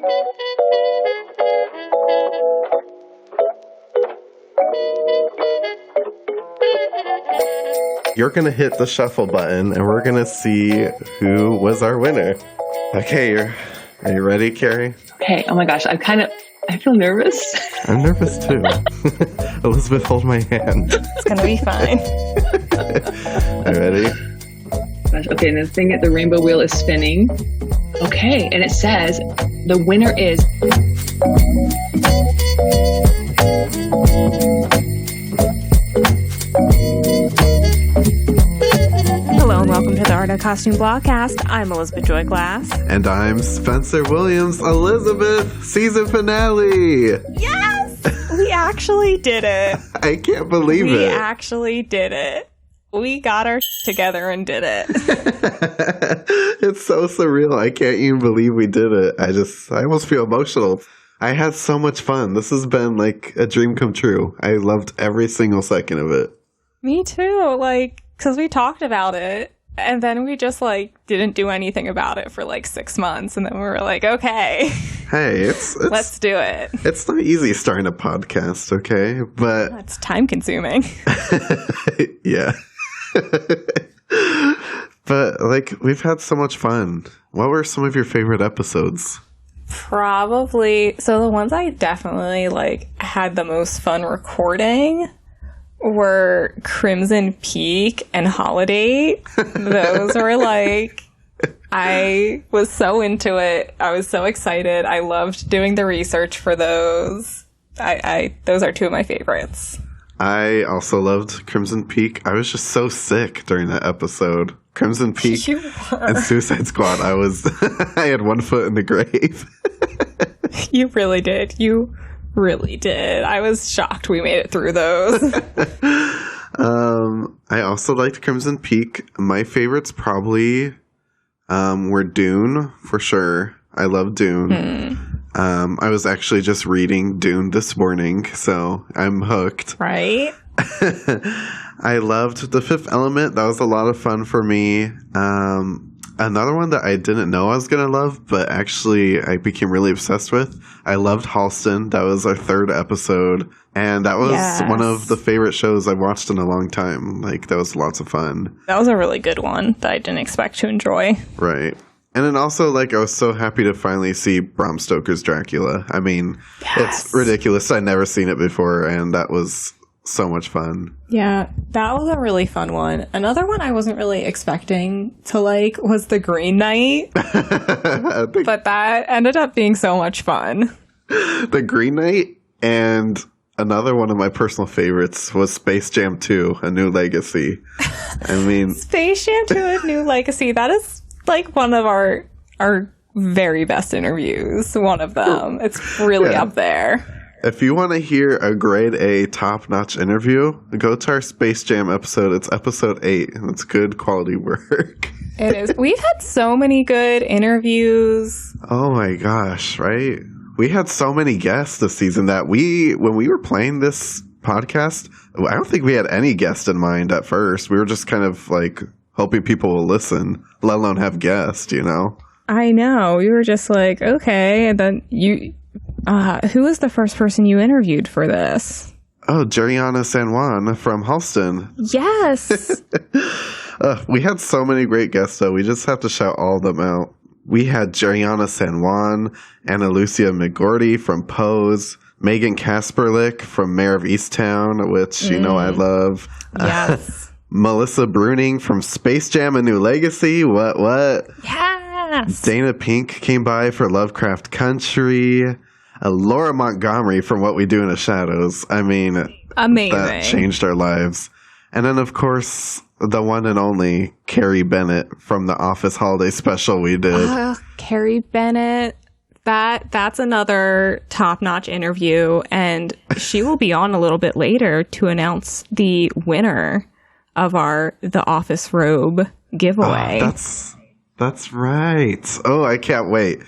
You're going to hit the shuffle button, and we're going to see who was our winner. Okay, are you ready, Carey? Okay, oh my gosh, I feel nervous. I'm nervous too. Elizabeth, hold my hand. It's going to be fine. Are you ready? Gosh, okay, and the rainbow wheel is spinning. Okay, and it says the winner is... Hello and welcome to the Art of Costume Blogcast. I'm Elizabeth Joy Glass. And I'm Spencer Williams. Elizabeth, season finale! Yes! We actually did it. I can't believe it. We actually did it. We got our together and did it. It's so surreal. I can't even believe we did it. I almost feel emotional. I had so much fun. This has been like a dream come true. I loved every single second of it. Me too. Because we talked about it and then we just didn't do anything about it for 6 months. And then we were like, okay. Hey, let's do it. It's not easy starting a podcast, okay? But it's time consuming. Yeah. But we've had so much fun. What were some of your favorite episodes? Probably. So the ones I definitely had the most fun recording were Crimson Peak and Holiday. Those were I was so into it. I was so excited. I loved doing the research for those. Those are two of my favorites. I also loved Crimson Peak. I was just so sick during that episode. Crimson Peak and Suicide Squad. I had one foot in the grave. You really did. You really did. I was shocked we made it through those. I also liked Crimson Peak. My favorites probably were Dune, for sure. I love Dune. I was actually just reading Dune this morning, so I'm hooked. Right? I loved The Fifth Element. That was a lot of fun for me. Another one that I didn't know I was going to love, but actually I became really obsessed with. I loved Halston. That was our third episode. And that was one of the favorite shows I've watched in a long time. That was lots of fun. That was a really good one that I didn't expect to enjoy. Right. And then also, I was so happy to finally see Bram Stoker's Dracula. I mean, It's ridiculous. I'd never seen it before, and that was so much fun. Yeah, that was a really fun one. Another one I wasn't really expecting to was The Green Knight. But that ended up being so much fun. The Green Knight, and another one of my personal favorites was Space Jam 2, A New Legacy. I mean... Space Jam 2, A New Legacy, that is one of our very best interviews. One of them. It's really up there. If you want to hear a grade A top-notch interview, go to our Space Jam episode. It's episode 8, and it's good quality work. It is. We've had so many good interviews. Oh my gosh, right? We had so many guests this season that when we were playing this podcast, I don't think we had any guest in mind at first. We were just kind of hoping people will listen, let alone have guests, you know? I know. We were just okay. And then who was the first person you interviewed for this? Oh, Jeriana San Juan from Halston. Yes. We had so many great guests, though. We just have to shout all of them out. We had Jeriana San Juan, Ana Lucia McGordy from Pose, Megan Kasperlich from Mayor of Easttown, which you know I love. Yes. Melissa Bruning from Space Jam: A New Legacy. What? Yes. Dana Pink came by for Lovecraft Country. Laura Montgomery from What We Do in the Shadows. I mean, amazing. That changed our lives. And then, of course, the one and only Carey Bennett from the Office Holiday Special we did. Carey Bennett. That's another top-notch interview, and she will be on a little bit later to announce the winner of the Office Robe giveaway. That's right. Oh, I can't wait.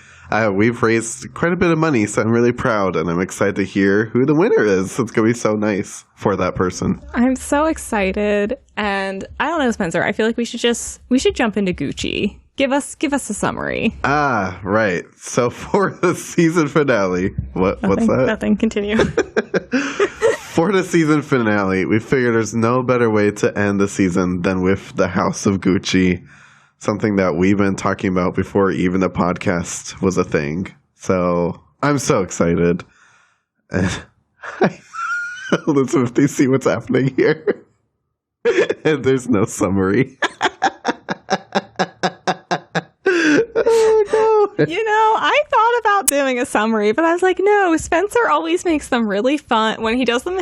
We've raised quite a bit of money, so I'm really proud, and I'm excited to hear who the winner is. It's going to be so nice for that person. I'm so excited, and I don't know, Spencer, I feel like we should jump into Gucci. Give us a summary. Ah, right. So for the season finale, what's that? Nothing. Continue. For the season finale, we figured there's no better way to end the season than with the House of Gucci, something that we've been talking about before even the podcast was a thing. So I'm so excited. Elizabeth, do you see what's happening here? And there's no summary. Oh, no. I thought about doing a summary, but I was like, no, Spencer always makes them really fun. When he does them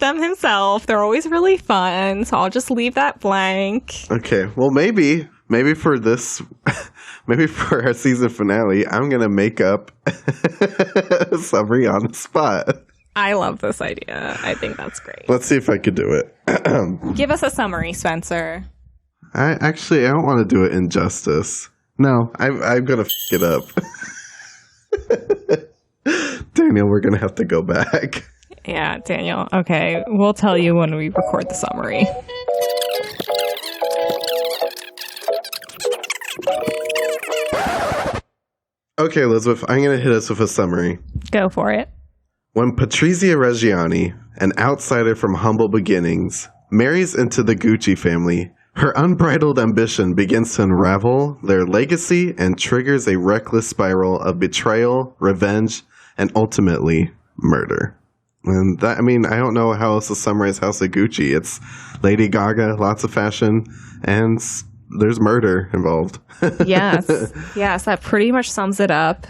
himself, they're always really fun. So I'll just leave that blank. Okay, well, maybe for this, maybe for our season finale, I'm going to make up a summary on the spot. I love this idea. I think that's great. Let's see if I could do it. Give us a summary, Spencer. I don't want to do it injustice. No, I'm going to f*** it up. Daniel, we're going to have to go back. Yeah, Daniel. Okay, we'll tell you when we record the summary. Okay, Elizabeth, I'm going to hit us with a summary. Go for it. When Patrizia Reggiani, an outsider from humble beginnings, marries into the Gucci family, her unbridled ambition begins to unravel their legacy and triggers a reckless spiral of betrayal, revenge, and ultimately murder. And that, I don't know how else to summarize House of Gucci. It's Lady Gaga, lots of fashion, and there's murder involved. Yes, that pretty much sums it up.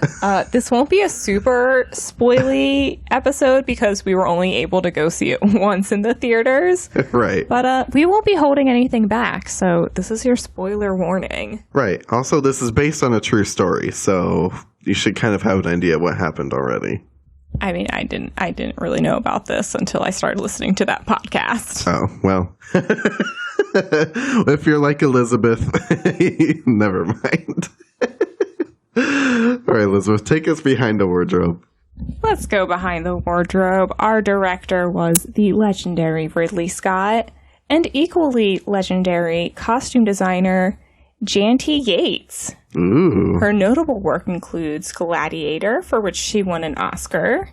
This won't be a super spoily episode because we were only able to go see it once in the theaters. Right. But we won't be holding anything back, so this is your spoiler warning. Right. Also, this is based on a true story, so you should kind of have an idea of what happened already. I didn't really know about this until I started listening to that podcast. Oh, well. If you're like Elizabeth, never mind. All right, Elizabeth, take us behind the wardrobe. Let's go behind the wardrobe. Our director was the legendary Ridley Scott and equally legendary costume designer Janty Yates. Ooh. Her notable work includes Gladiator, for which she won an Oscar,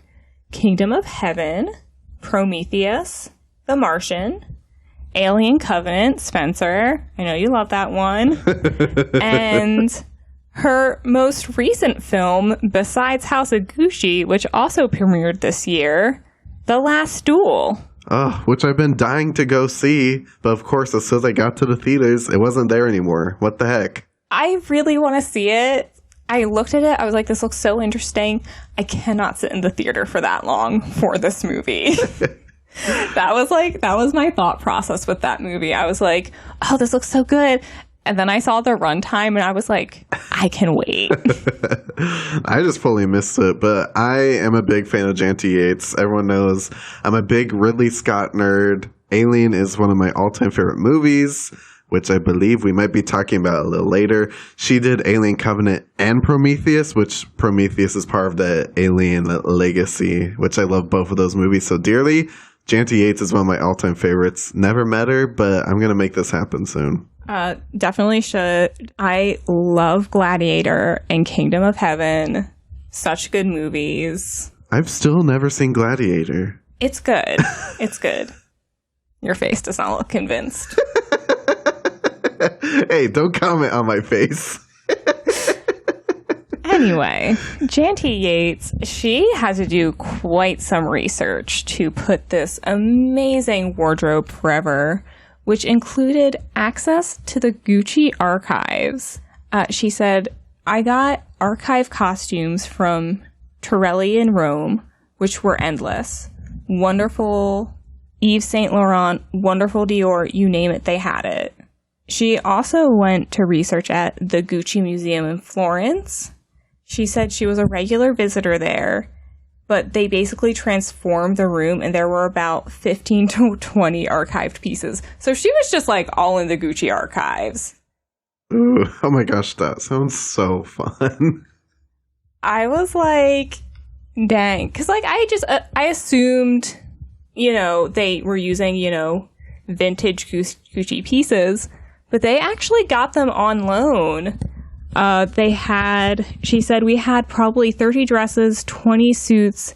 Kingdom of Heaven, Prometheus, The Martian, Alien Covenant, Spencer, I know you love that one, and her most recent film, besides House of Gucci, which also premiered this year, The Last Duel. Oh, which I've been dying to go see, but of course, as soon as I got to the theaters, it wasn't there anymore. What the heck? I really want to see it. I looked at it, I was like, this looks so interesting. I cannot sit in the theater for that long for this movie. That was my thought process with that movie. I was like, oh, this looks so good. And then I saw the runtime and I was like, I can wait. I just fully missed it, but I am a big fan of Janty Yates. Everyone knows I'm a big Ridley Scott nerd. Alien is one of my all-time favorite movies, which I believe we might be talking about a little later. She did Alien Covenant and Prometheus, which Prometheus is part of the Alien legacy, which I love both of those movies so dearly. Janty Yates is one of my all-time favorites. Never met her, but I'm going to make this happen soon. Definitely should. I love Gladiator and Kingdom of Heaven. Such good movies. I've still never seen Gladiator. It's good. It's good. Your face does not look convinced. Hey, don't comment on my face. Anyway, Janty Yates, she had to do quite some research to put this amazing wardrobe forever, which included access to the Gucci archives. She said, I got archive costumes from Torelli in Rome, which were endless. Wonderful Yves Saint Laurent, wonderful Dior, you name it, they had it. She also went to research at the Gucci Museum in Florence. She said she was a regular visitor there, but they basically transformed the room and there were about 15 to 20 archived pieces. So she was just like all in the Gucci archives. Ooh, oh my gosh, that sounds so fun. I was like, dang. Because like I assumed, they were using, vintage Gucci pieces, but they actually got them on loan She said, we had probably 30 dresses, 20 suits,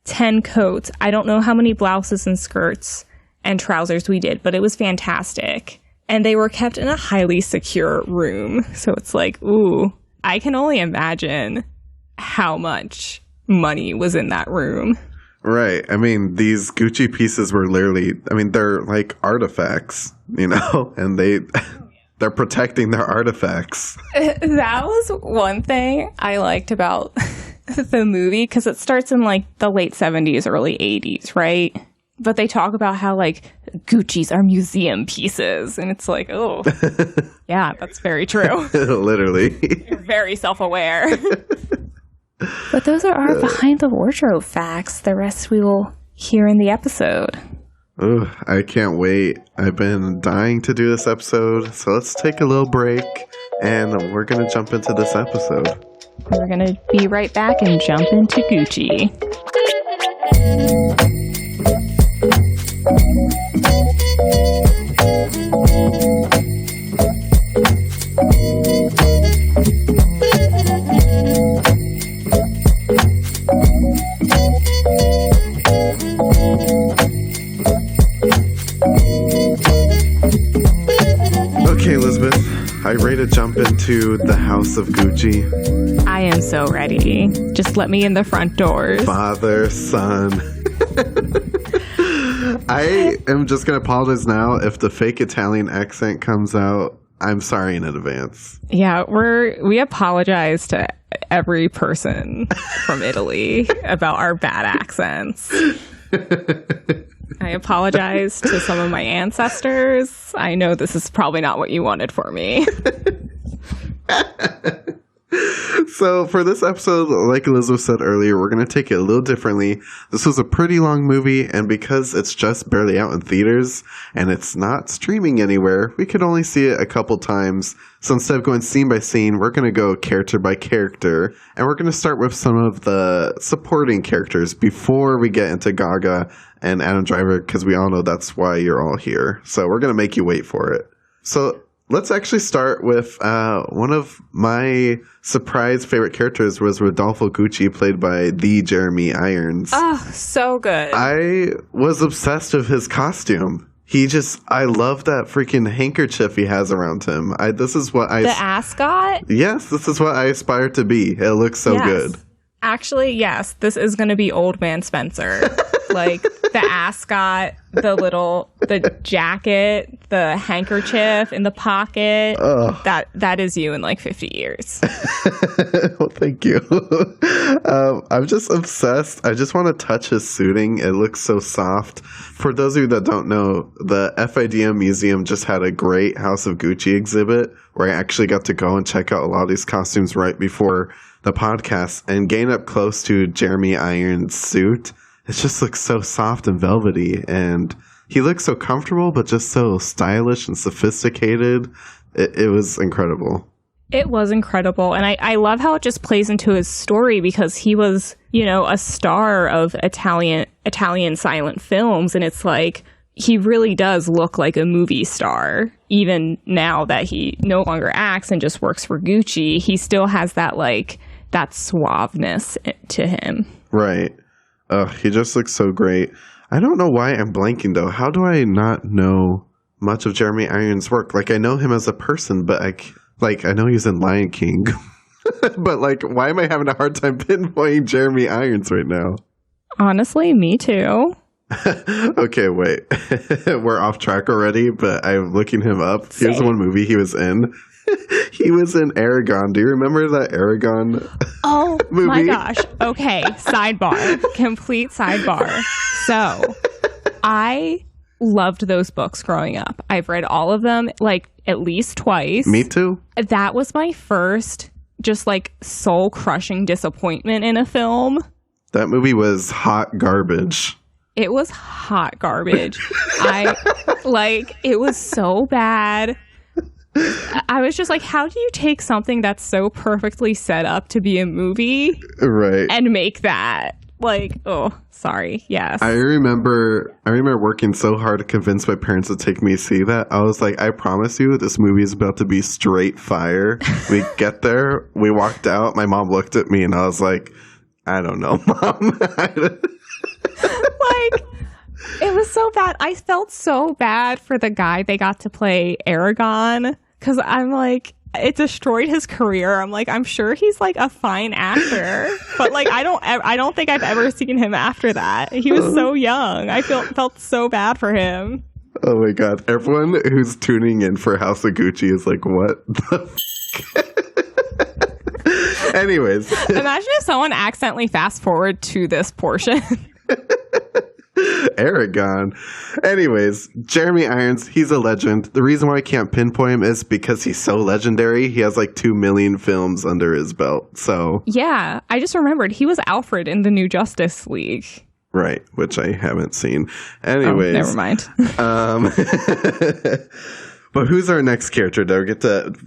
10 coats. I don't know how many blouses and skirts and trousers we did, but it was fantastic. And they were kept in a highly secure room. So it's like, ooh, I can only imagine how much money was in that room. Right. I mean, these Gucci pieces were literally, I mean, they're like artifacts, you know, and they're protecting their artifacts. That was one thing I liked about the movie, because it starts in like the late 70s, early 80s, right? But they talk about how like Gucci's are museum pieces, and it's like, oh, yeah, that's very true. Literally. You're very self-aware. But those are our behind the wardrobe facts. The rest we will hear in the episode. Oh, I can't wait. I've been dying to do this episode, so let's take a little break, and we're going to jump into this episode. We're going to be right back and jump into Gucci. Okay, Elizabeth, are you ready to jump into the House of Gucci? I am so ready. Just let me in the front doors. Father, son. I am just going to apologize now if the fake Italian accent comes out. I'm sorry in advance. Yeah, we apologize to every person from Italy about our bad accents. I apologize to some of my ancestors. I know this is probably not what you wanted for me. So for this episode, like Elizabeth said earlier, we're going to take it a little differently. This was a pretty long movie, and because it's just barely out in theaters and it's not streaming anywhere, we could only see it a couple times. So instead of going scene by scene, we're going to go character by character, and we're going to start with some of the supporting characters before we get into Gaga and Adam Driver, because we all know that's why you're all here. So we're going to make you wait for it. So let's actually start with one of my surprise favorite characters was Rodolfo Gucci, played by the Jeremy Irons. Oh, so good. I was obsessed with his costume. I love that freaking handkerchief he has around him. The ascot? Yes, this is what I aspire to be. It looks so good. Actually, yes, this is going to be Old Man Spencer. Like the ascot, the jacket, the handkerchief in the pocket. That is you in like 50 years. Well, thank you. I'm just obsessed. I just want to touch his suiting. It looks so soft. For those of you that don't know, the FIDM Museum just had a great House of Gucci exhibit where I actually got to go and check out a lot of these costumes right before the podcast, and getting up close to Jeremy Irons' suit, it just looks so soft and velvety, and he looks so comfortable but just so stylish and sophisticated. It was incredible. It was incredible, and I love how it just plays into his story, because he was, a star of Italian silent films, and it's like he really does look like a movie star. Even now that he no longer acts and just works for Gucci, he still has that suaveness to him. Right. He just looks so great. I don't know why I'm blanking, though. How do I not know much of Jeremy Irons' work? Like, I know him as a person, but I know he's in Lion King. But, why am I having a hard time pinpointing Jeremy Irons right now? Honestly, me too. Okay, wait. We're off track already, but I'm looking him up. Same. Here's one movie he was in. He was in Aragon. Do you remember that Aragon movie? My gosh. Okay, sidebar. Complete sidebar. So, I loved those books growing up. I've read all of them, at least twice. Me too. That was my first just, soul-crushing disappointment in a film. That movie was hot garbage. It was hot garbage. It was so bad. I was just like, how do you take something that's so perfectly set up to be a movie, right, and make that Like, oh, sorry. Yes. I remember working so hard to convince my parents to take me to see that. I was like, I promise you, this movie is about to be straight fire. We get there, we walked out, my mom looked at me and I was like, I don't know, Mom. Like, it was so bad. I felt so bad for the guy they got to play Aragon, because I'm like, it destroyed his career. I'm like, I'm sure he's like a fine actor, but like, I don't think I've ever seen him after that. He was so young. I felt so bad for him. Oh my God. Everyone who's tuning in for House of Gucci is like, what the f-? Anyways. Imagine if someone accidentally fast forward to this portion. Aragon. Anyways, Jeremy Irons, he's a legend. The reason why I can't pinpoint him is because he's so legendary. He has like 2 million films under his belt. So yeah, I just remembered he was Alfred in the new Justice League. Right, which I haven't seen. Anyways, never mind. But who's our next character?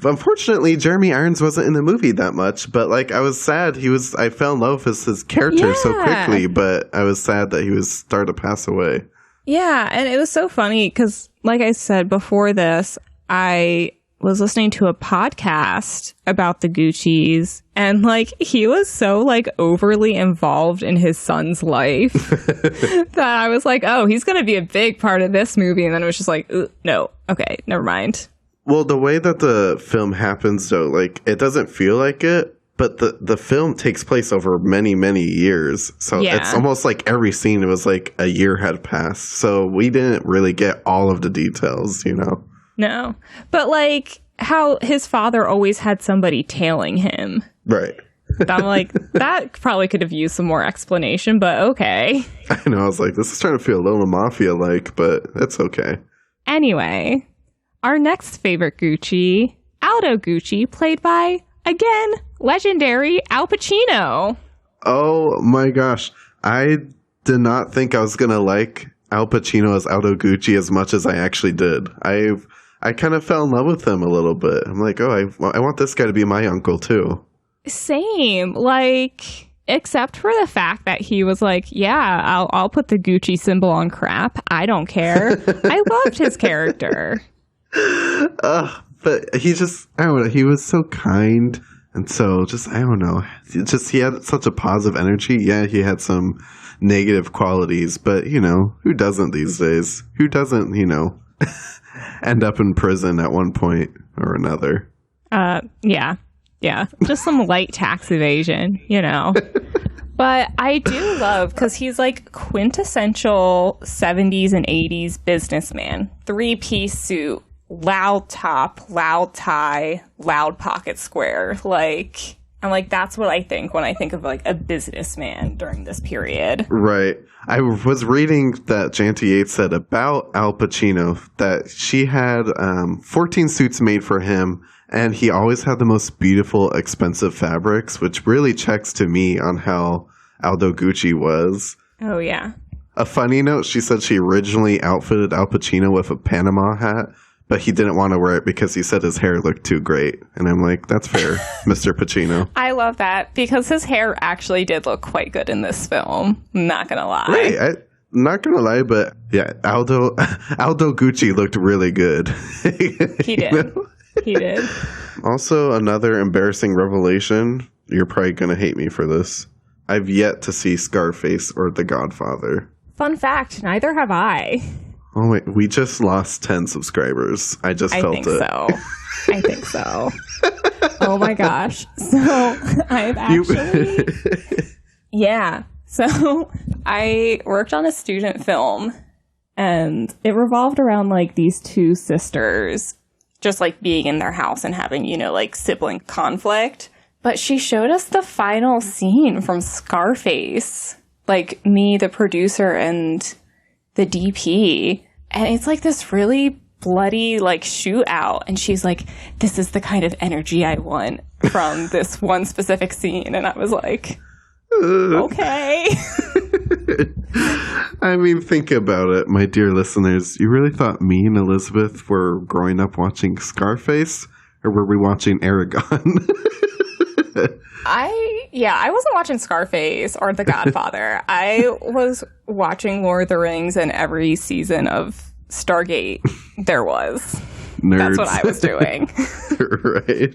Unfortunately, Jeremy Irons wasn't in the movie that much, but like I was sad. I fell in love with his character so quickly, but I was sad that he was starting to pass away. Yeah, and it was so funny because, like I said before this, I was listening to a podcast about the Guccis, and like he was so like overly involved in his son's life that I was like, oh, he's gonna be a big part of this movie, and then it was just like, no, okay, never mind. Well, the way that the film happens, though, like it doesn't feel like it, but the film takes place over many, many years, so it's almost like every scene it was like a year had passed, so we didn't really get all of the details, you know. No, but like how his father always had somebody tailing him. Right. I'm like, that probably could have used some more explanation, but okay. I know, I was like, this is starting to feel a little mafia-like, but that's okay. Anyway, our next favorite Gucci, Aldo Gucci, played by, again, legendary Al Pacino. Oh my gosh. I did not think I was going to like Al Pacino as Aldo Gucci as much as I actually did. I kind of fell in love with him a little bit. I'm like, oh, I want this guy to be my uncle too. Same, like, except for the fact that he was like, yeah, I'll put the Gucci symbol on crap. I don't care. I loved his character. But he just, I don't know, he was so kind. And so just, I don't know, he had such a positive energy. Yeah, he had some negative qualities, but, you know, who doesn't these days? Who doesn't, you know, end up in prison at one point or another? Yeah. Just some light tax evasion, you know. But I do love, because he's like quintessential 70s and 80s businessman. 3-piece suit, loud top, loud tie, loud pocket square. Like, I'm like, that's what I think when I think of like a businessman during this period. Right. I was reading that Janty Yates said about Al Pacino that she had 14 suits made for him, and he always had the most beautiful, expensive fabrics, which really checks to me on how Aldo Gucci was. Oh, yeah. A funny note, she said she originally outfitted Al Pacino with a Panama hat, but he didn't want to wear it because he said his hair looked too great. And I'm like, that's fair, Mr. Pacino. I love that, because his hair actually did look quite good in this film. Not going to lie. Right. Not going to lie, but yeah, Aldo Gucci looked really good. He did. You know? He did. Also, another embarrassing revelation. You're probably going to hate me for this. I've yet to see Scarface or The Godfather. Fun fact, neither have I. Oh, wait, we just lost 10 subscribers. I felt it. I think so. Oh my gosh. So I've actually... Yeah. So I worked on a student film, and it revolved around like these two sisters just like being in their house and having, you know, like sibling conflict. But she showed us the final scene from Scarface, like me, the producer, and the DP. And it's like this really bloody like shootout. And she's like, this is the kind of energy I want from this one specific scene. And I was like, okay. I mean, think about it, my dear listeners. You really thought me and Elizabeth were growing up watching Scarface? Or were we watching Aragon? I wasn't watching Scarface or The Godfather. I was watching Lord of the Rings and every season of Stargate there was. Nerds. That's what I was doing. Right.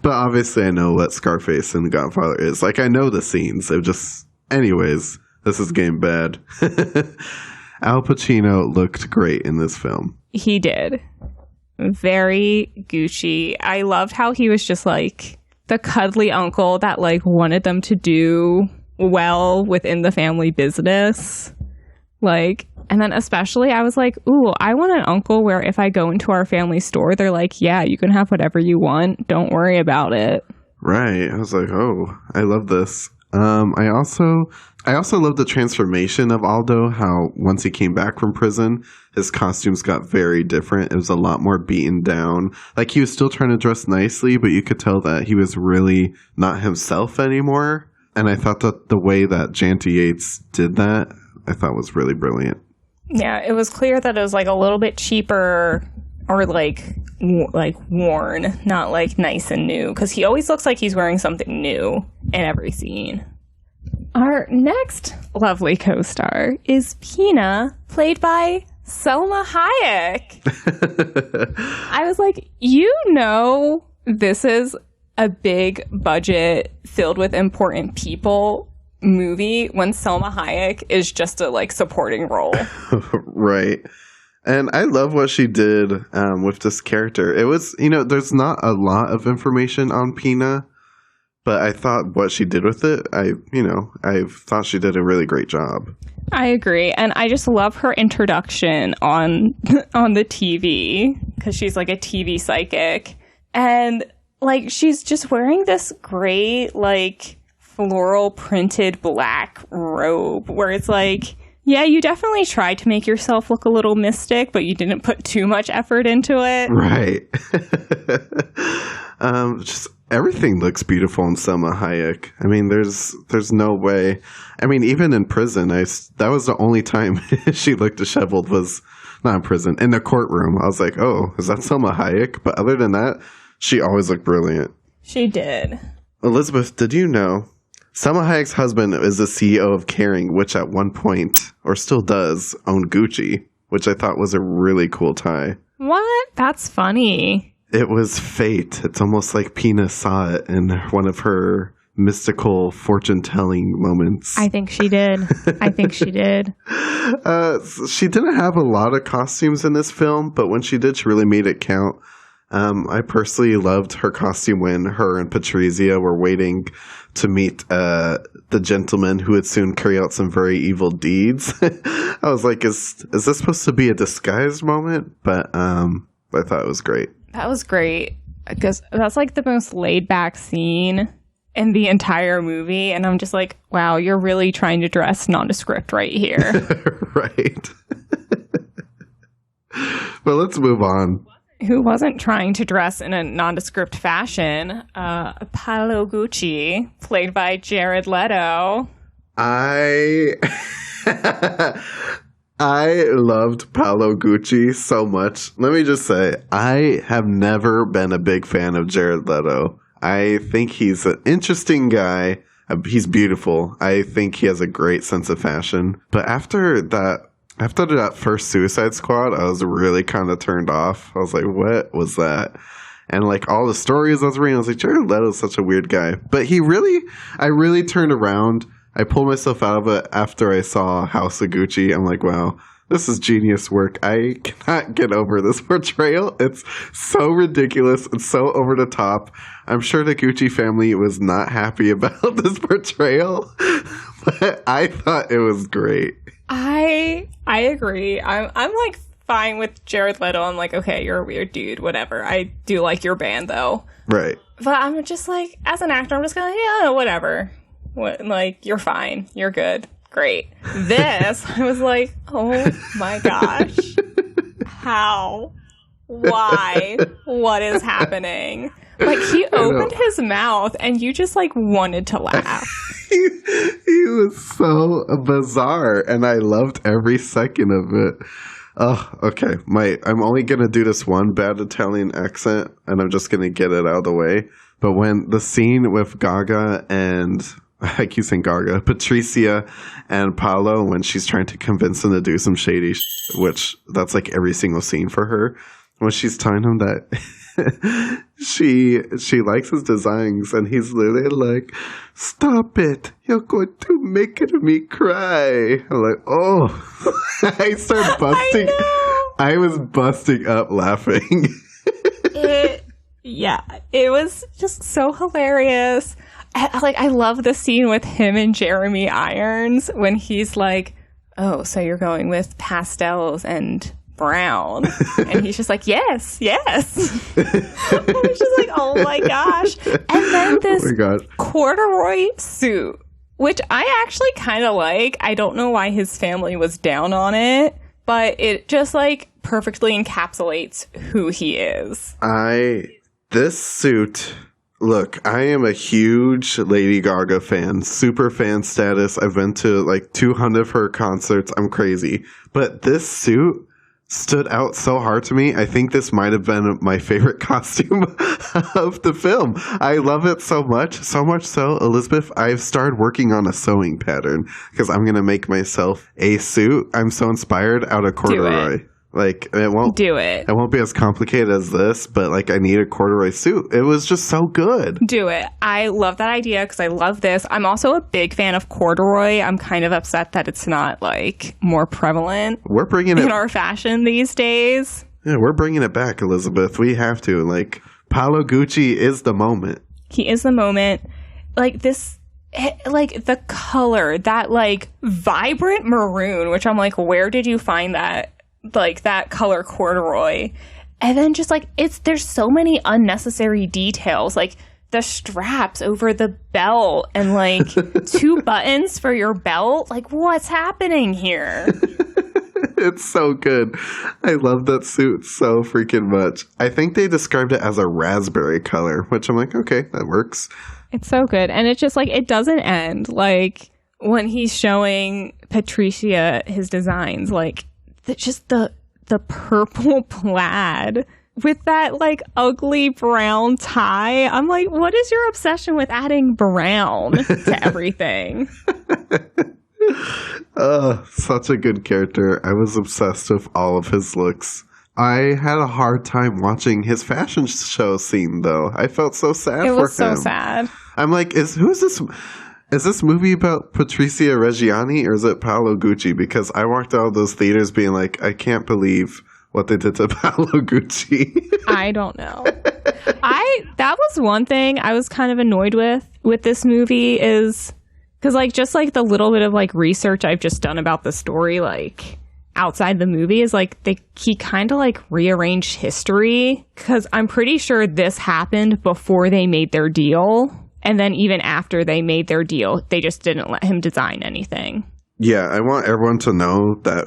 But obviously I know what Scarface and Godfather is. Like, I know the scenes. Anyways, this is getting bad. Al Pacino looked great in this film. He did. Very Gucci. I loved how he was just like the cuddly uncle that like wanted them to do well within the family business. Like, and then especially I was like, ooh, I want an uncle where if I go into our family store, they're like, yeah, you can have whatever you want. Don't worry about it. Right. I was like, oh, I love this. I also love the transformation of Aldo, how once he came back from prison, his costumes got very different. It was a lot more beaten down. Like, he was still trying to dress nicely, but you could tell that he was really not himself anymore. And I thought that the way that Janty Yates did that, I thought was really brilliant. Yeah, it was clear that it was like a little bit cheaper or like worn, not like nice and new, because he always looks like he's wearing something new in every scene. Our next lovely co-star is Pina, played by Selma Hayek. I was like, this is a big budget filled with important people movie when Selma Hayek is just a like supporting role. Right. And I love what she did with this character. It was, there's not a lot of information on Pina, but I thought what she did with it, I thought she did a really great job. I agree. And I just love her introduction on the TV, because she's like a TV psychic. And like, she's just wearing this great, like, floral printed black robe where it's like, yeah, you definitely tried to make yourself look a little mystic, but you didn't put too much effort into it. Right. Just everything looks beautiful in Selma Hayek. I mean, there's no way. I mean, even in prison, that was the only time she looked disheveled, was not in prison, in the courtroom. I was like, oh, is that Selma Hayek? But other than that, she always looked brilliant. She did. Elizabeth, did you know Selma Hayek's husband is the CEO of Kering, which at one point, or still does, own Gucci, which I thought was a really cool tie. What? That's funny. It was fate. It's almost like Pina saw it in one of her mystical fortune-telling moments. I think she did. She didn't have a lot of costumes in this film, but when she did, she really made it count. I personally loved her costume when her and Patrizia were waiting to meet the gentleman who would soon carry out some very evil deeds. I was like, is this supposed to be a disguised moment? But I thought it was great. That was great, because that's like the most laid back scene in the entire movie. And I'm just like, wow, you're really trying to dress nondescript right here. Right. But let's move on. Who wasn't trying to dress in a nondescript fashion? Paolo Gucci, played by Jared Leto. I loved Paolo Gucci so much. Let me just say, I have never been a big fan of Jared Leto. I think he's an interesting guy. He's beautiful. I think he has a great sense of fashion. But after that first Suicide Squad, I was really kind of turned off. I was like, what was that? And like all the stories I was reading, I was like, Jared Leto's such a weird guy. But I really turned around. I pulled myself out of it after I saw House of Gucci. I'm like, wow, this is genius work. I cannot get over this portrayal. It's so ridiculous. It's so over the top. I'm sure the Gucci family was not happy about this portrayal, but I thought it was great. I agree. I'm like fine with Jared Leto. I'm like, okay, you're a weird dude, whatever. I do like your band though. Right. But I'm just like, as an actor, I'm just gonna, yeah, whatever. Like, you're fine. You're good. Great. This, I was like, oh my gosh. How? Why? What is happening? Like, he opened his mouth and you just like wanted to laugh. He was so bizarre and I loved every second of it. Oh, okay. I'm only going to do this one bad Italian accent and I'm just going to get it out of the way. But when the scene with Gaga and I keep saying Gaga, Patrizia and Paolo, when she's trying to convince him to do some shady which that's like every single scene for her, when she's telling him that she likes his designs, and he's literally like, "Stop it, you're going to make me cry." I'm like, oh. I started busting. I was busting up laughing. It was just so hilarious. I love the scene with him and Jeremy Irons when he's like, "Oh, so you're going with pastels and brown," and he's just like, yes. I was just like, oh my gosh. And then this corduroy suit, which I actually kind of like. I don't know why his family was down on it, but it just like perfectly encapsulates who he is. This suit, look, I am a huge Lady Gaga fan, super fan status. I've been to like 200 of her concerts. I'm crazy. But this suit stood out so hard to me. I think this might have been my favorite costume of the film. I love it so much so, Elizabeth, I've started working on a sewing pattern because I'm going to make myself a suit. I'm so inspired out of corduroy. Like, it won't be as complicated as this, but like, I need a corduroy suit. It was just so good. Do it. I love that idea because I love this. I'm also a big fan of corduroy. I'm kind of upset that it's not like more prevalent. We're bringing it in our fashion these days. Yeah, we're bringing it back, Elizabeth. We have to. Like, Paolo Gucci is the moment. He is the moment. Like this, like the color, that like vibrant maroon, which I'm like, where did you find that? Like that color corduroy. And then just like there's so many unnecessary details, like the straps over the belt and like 2 buttons for your belt. Like, what's happening here? It's so good. I love that suit so freaking much. I think they described it as a raspberry color, which I'm like, okay, that works. It's so good. And it's just like, it doesn't end. Like when he's showing Patrizia his designs, like just the purple plaid with that like ugly brown tie. I'm like, what is your obsession with adding brown to everything? Such a good character. I was obsessed with all of his looks. I had a hard time watching his fashion show scene though. I felt so sad for him. It was so sad. I'm like, who's this? Is this movie about Patrizia Reggiani or is it Paolo Gucci? Because I walked out of those theaters being like, I can't believe what they did to Paolo Gucci. I don't know. That was one thing I was kind of annoyed with this movie is because like just like the little bit of like research I've just done about the story, like outside the movie is like he kind of like rearranged history because I'm pretty sure this happened before they made their deal. And then even after they made their deal, they just didn't let him design anything. Yeah, I want everyone to know that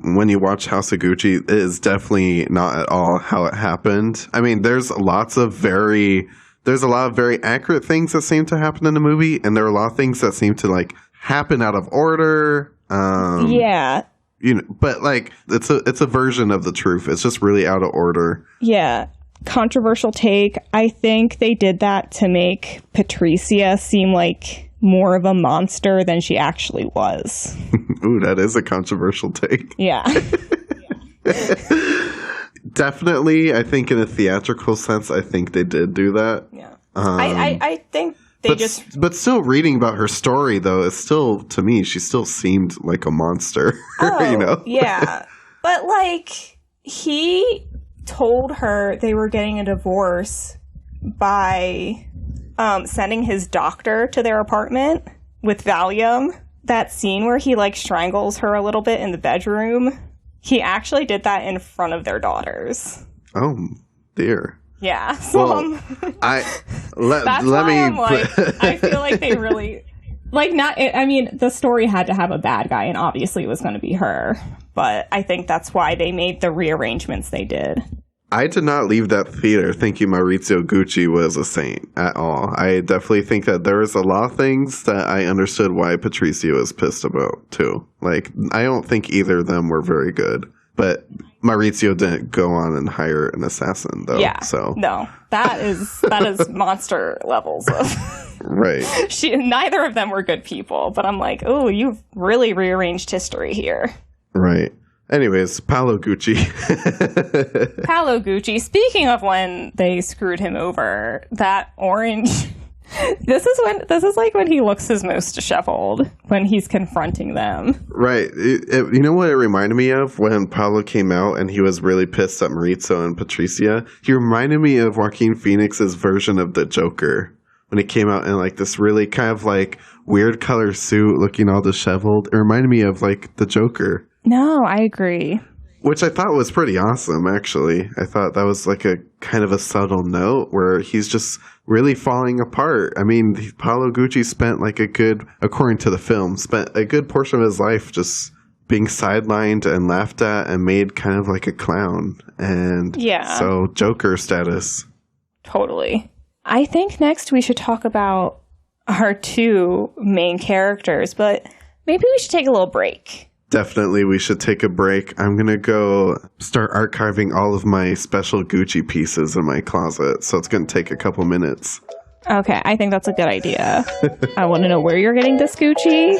when you watch House of Gucci, it is definitely not at all how it happened. I mean, there's a lot of very accurate things that seem to happen in the movie, and there are a lot of things that seem to like happen out of order. Yeah. You know, but like it's a version of the truth. It's just really out of order. Yeah. Controversial take. I think they did that to make Patrizia seem like more of a monster than she actually was. Ooh, that is a controversial take. Yeah. Definitely, I think in a theatrical sense, I think they did do that. Yeah. I think they But still reading about her story, though, is still, to me, she still seemed like a monster. Oh, you know? Yeah. But, like, he told her they were getting a divorce by sending his doctor to their apartment with Valium. That scene where he like strangles her a little bit in the bedroom, he actually did that in front of their daughters. Oh dear. Yeah. So let me. I'm like, I feel like they really like not. I mean, the story had to have a bad guy, and obviously it was going to be her. But I think that's why they made the rearrangements they did. I did not leave that theater thinking Maurizio Gucci was a saint at all. I definitely think that there was a lot of things that I understood why Patrizia was pissed about, too. Like, I don't think either of them were very good. But Maurizio didn't go on and hire an assassin, though. Yeah. So no, that is monster levels of. Right. Neither of them were good people, but I'm like, oh, you've really rearranged history here. Right. Anyways, Paolo Gucci. Paolo Gucci. Speaking of when they screwed him over, that orange. This is like when he looks his most disheveled, when he's confronting them. Right. You know what it reminded me of when Paolo came out and he was really pissed at Maurizio and Patrizia? He reminded me of Joaquin Phoenix's version of the Joker when he came out in like this really kind of like weird color suit looking all disheveled. It reminded me of like the Joker. No, I agree. Which I thought was pretty awesome, actually. I thought that was like a kind of a subtle note where he's just really falling apart. I mean, Paolo Gucci spent according to the film, spent a good portion of his life just being sidelined and laughed at and made kind of like a clown. And yeah. So Joker status. Totally. I think next we should talk about our two main characters, but maybe we should take a little break. Definitely, we should take a break. I'm going to go start archiving all of my special Gucci pieces in my closet, so it's going to take a couple minutes. Okay, I think that's a good idea. I want to know where you're getting this Gucci,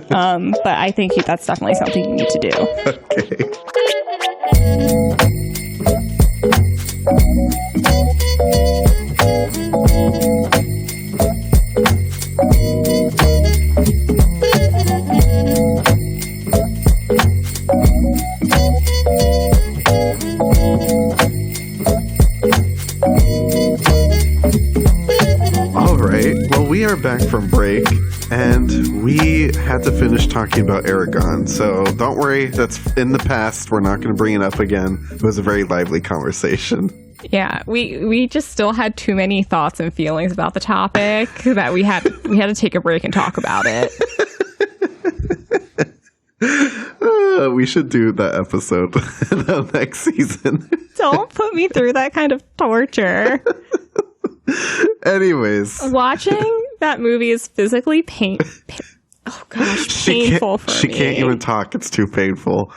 but I think that's definitely something you need to do. Okay. We are back from break, and we had to finish talking about Aragon. So don't worry, that's in the past. We're not going to bring it up again. It was a very lively conversation. Yeah, we just still had too many thoughts and feelings about the topic that we had to take a break and talk about it. We should do that episode the next season. Don't put me through that kind of torture. Anyways, watching that movie is physically painful for me. She can't even talk. It's too painful.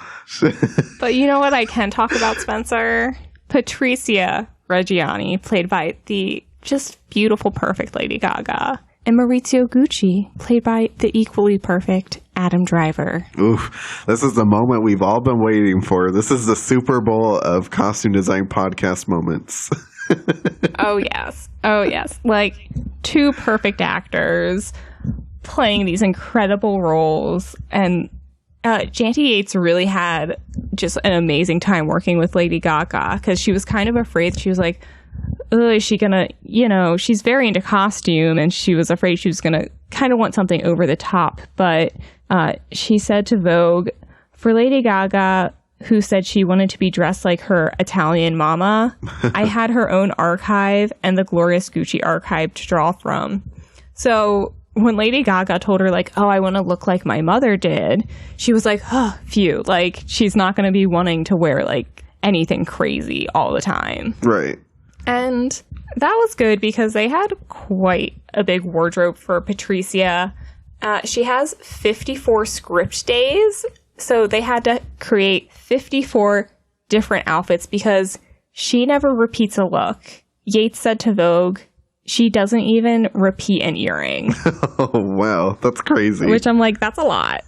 But you know what I can talk about, Spencer? Patrizia Reggiani, played by the just beautiful, perfect Lady Gaga. And Maurizio Gucci, played by the equally perfect Adam Driver. Oof. This is the moment we've all been waiting for. This is the Super Bowl of costume design podcast moments. Oh, yes. Like, two perfect actors playing these incredible roles. And Janty Yates really had just an amazing time working with Lady Gaga, because she was kind of afraid. She was like, oh, is she gonna, she's very into costume, and she was afraid she was gonna kind of want something over the top. But she said to Vogue, for Lady Gaga, who said she wanted to be dressed like her Italian mama, I had her own archive and the Glorious Gucci archive to draw from. So when Lady Gaga told her, like, oh, I want to look like my mother did, she was like, oh, phew. Like, she's not going to be wanting to wear, like, anything crazy all the time. Right. And that was good because they had quite a big wardrobe for Patrizia. She has 54 script days. So they had to create 54 different outfits because she never repeats a look. Yates said to Vogue, she doesn't even repeat an earring. Oh, wow. That's crazy. Which I'm like, that's a lot.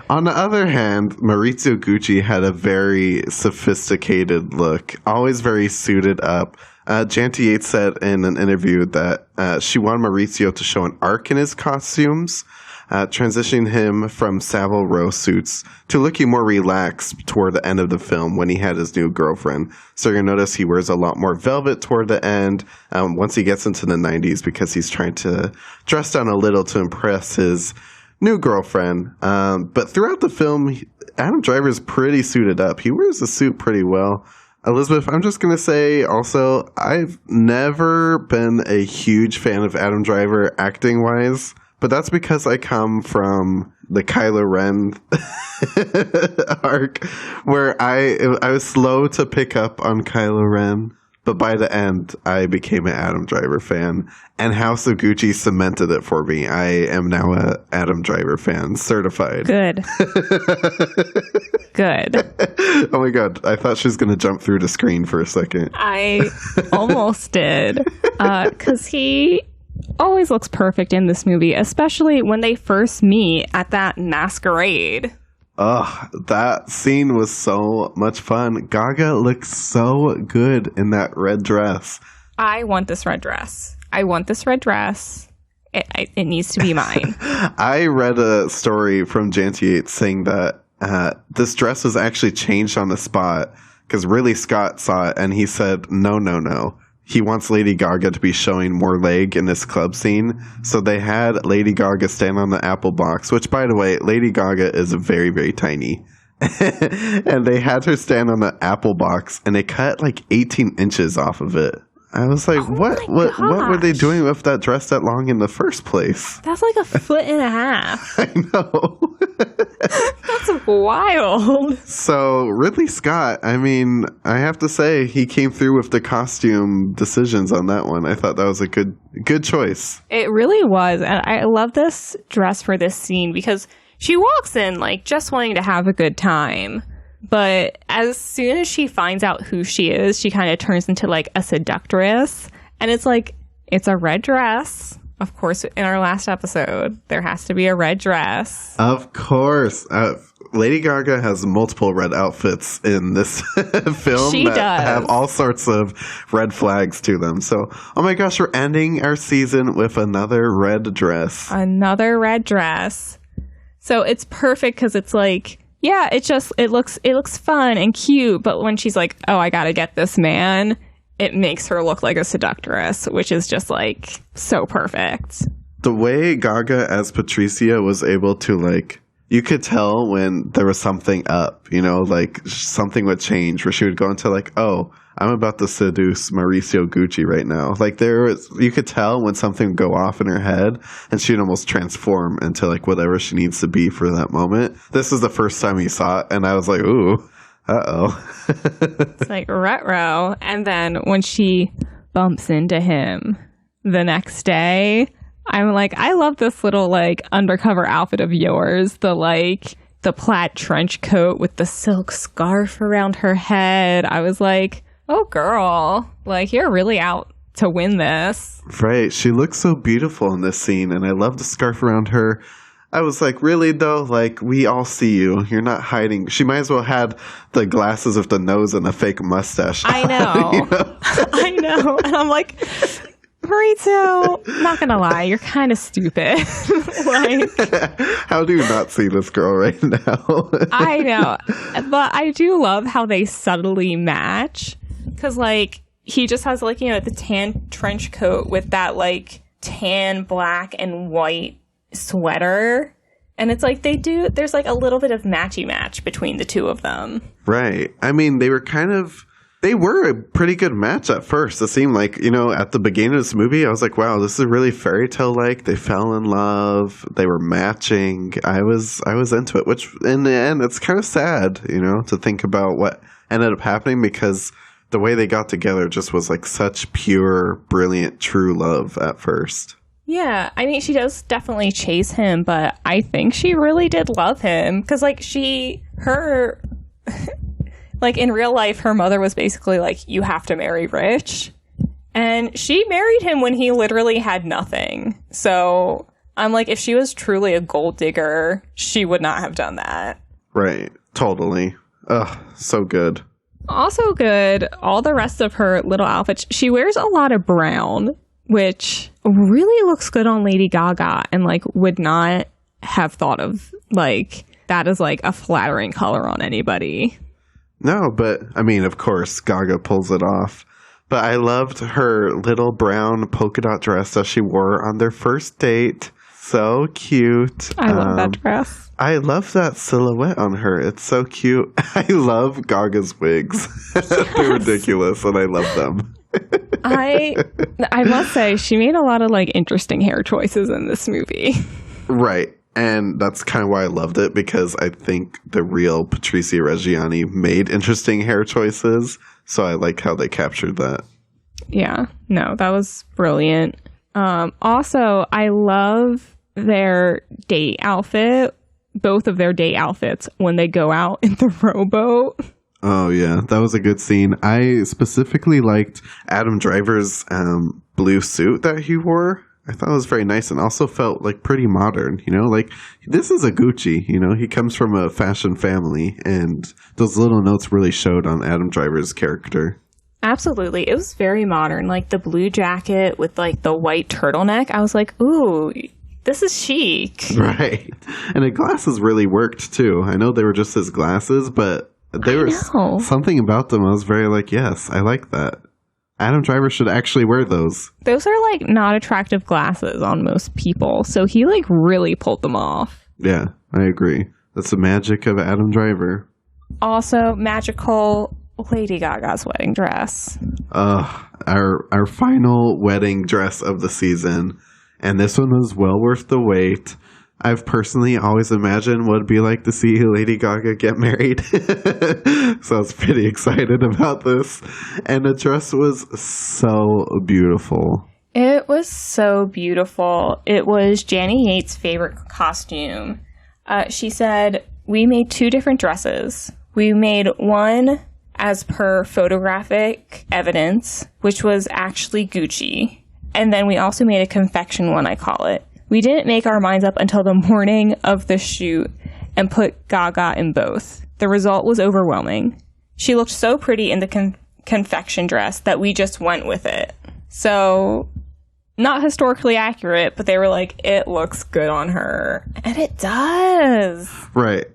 On the other hand, Maurizio Gucci had a very sophisticated look, always very suited up. Janty Yates said in an interview that she wanted Maurizio to show an arc in his costumes, transitioning him from Savile Row suits to looking more relaxed toward the end of the film when he had his new girlfriend. So you're going to notice he wears a lot more velvet toward the end once he gets into the 90s, because he's trying to dress down a little to impress his new girlfriend. But throughout the film, Adam Driver's pretty suited up. He wears the suit pretty well. Elizabeth, I'm just going to say also, I've never been a huge fan of Adam Driver acting-wise. But that's because I come from the Kylo Ren arc, where I was slow to pick up on Kylo Ren. But by the end, I became an Adam Driver fan. And House of Gucci cemented it for me. I am now a Adam Driver fan, certified. Good. Good. Oh my God. I thought she was going to jump through the screen for a second. I almost did. Because he always looks perfect in this movie, especially when they first meet at that masquerade. Oh, that scene was so much fun. Gaga looks so good in that red dress. I want this red dress. It needs to be mine. I read a story from Janty Yates saying that this dress was actually changed on the spot because Ridley Scott saw it and he said, no. He wants Lady Gaga to be showing more leg in this club scene. So they had Lady Gaga stand on the apple box, which, by the way, Lady Gaga is very, very tiny. And they had her stand on the apple box, and they cut like 18 inches off of it. I was like, what were they doing with that dress that long in the first place? That's like a foot and a half. I know. That's wild. So Ridley Scott, I mean, I have to say he came through with the costume decisions on that one. I thought that was a good choice. It really was. And I love this dress for this scene because she walks in like just wanting to have a good time. But as soon as she finds out who she is, she kind of turns into like a seductress. And it's like, it's a red dress. Of course, in our last episode, there has to be a red dress. Of course. Lady Gaga has multiple red outfits in this film that have all sorts of red flags to them. So, oh my gosh, we're ending our season with another red dress. Another red dress. So it's perfect because it's like, yeah, it looks fun and cute, but when she's like, oh, I gotta get this man, it makes her look like a seductress, which is just like so perfect. The way Gaga as Patrizia was able to like, you could tell when there was something up, you know, like something would change where she would go into like, oh, I'm about to seduce Mauricio Gucci right now. Like you could tell when something would go off in her head and she'd almost transform into like whatever she needs to be for that moment. This is the first time he saw it and I was like, ooh, uh-oh. It's like retro. And then when she bumps into him the next day, I'm like, I love this little like undercover outfit of yours. The plaid trench coat with the silk scarf around her head. I was like, oh, girl, like, you're really out to win this. Right. She looks so beautiful in this scene, and I love the scarf around her. I was like, really, though? Like, we all see you. You're not hiding. She might as well had the glasses with the nose and a fake mustache. I know. You know? I know. And I'm like, Maurizio, not gonna lie, you're kind of stupid. Like, how do you not see this girl right now? I know. But I do love how they subtly match. Because, like, he just has, like, you know, the tan trench coat with that, like, tan, black, and white sweater. And it's like there's, like, a little bit of matchy-match between the two of them. Right. I mean, they were a pretty good match at first. It seemed like, you know, at the beginning of this movie, I was like, wow, this is really fairy tale-like. They fell in love. They were matching. I was into it, which in the end, it's kind of sad, you know, to think about what ended up happening because the way they got together just was like such pure, brilliant, true love at first. Yeah, I mean, she does definitely chase him, but I think she really did love him because, like, like, in real life, her mother was basically like, you have to marry rich. And she married him when he literally had nothing. So I'm like, if she was truly a gold digger, she would not have done that. Right. Totally. Ugh, so good. Also good, all the rest of her little outfits. She wears a lot of brown, which really looks good on Lady Gaga and, like, would not have thought of, like, that is, like, a flattering color on anybody. No, but, I mean, of course, Gaga pulls it off. But I loved her little brown polka dot dress that she wore on their first date. So cute. I love that dress. I love that silhouette on her. It's so cute. I love Gaga's wigs. Yes. They're ridiculous, and I love them. I must say, she made a lot of, like, interesting hair choices in this movie. Right. And that's kind of why I loved it, because I think the real Patrizia Reggiani made interesting hair choices. So I like how they captured that. Yeah, no, that was brilliant. Also, I love their date outfit, both of their date outfits when they go out in the rowboat. Oh, yeah, that was a good scene. I specifically liked Adam Driver's blue suit that he wore. I thought it was very nice and also felt like pretty modern, you know, like this is a Gucci, you know, he comes from a fashion family and those little notes really showed on Adam Driver's character. Absolutely. It was very modern, like the blue jacket with like the white turtleneck. I was like, ooh, this is chic. Right. And the glasses really worked too. I know they were just his glasses, but there was something about them. I was very like, yes, I like that. Adam Driver should actually wear those. Those are like not attractive glasses on most people. So he like really pulled them off. Yeah, I agree. That's the magic of Adam Driver. Also, magical Lady Gaga's wedding dress. Our final wedding dress of the season. And this one was well worth the wait. I've personally always imagined what it'd be like to see Lady Gaga get married. So I was pretty excited about this. And the dress was so beautiful. It was so beautiful. It was Janty Yates' favorite costume. She said, we made 2 different dresses. We made one as per photographic evidence, which was actually Gucci. And then we also made a confection one, I call it. We didn't make our minds up until the morning of the shoot and put Gaga in both. The result was overwhelming. She looked so pretty in the confection dress that we just went with it. So, not historically accurate, but they were like, it looks good on her. And it does. Right.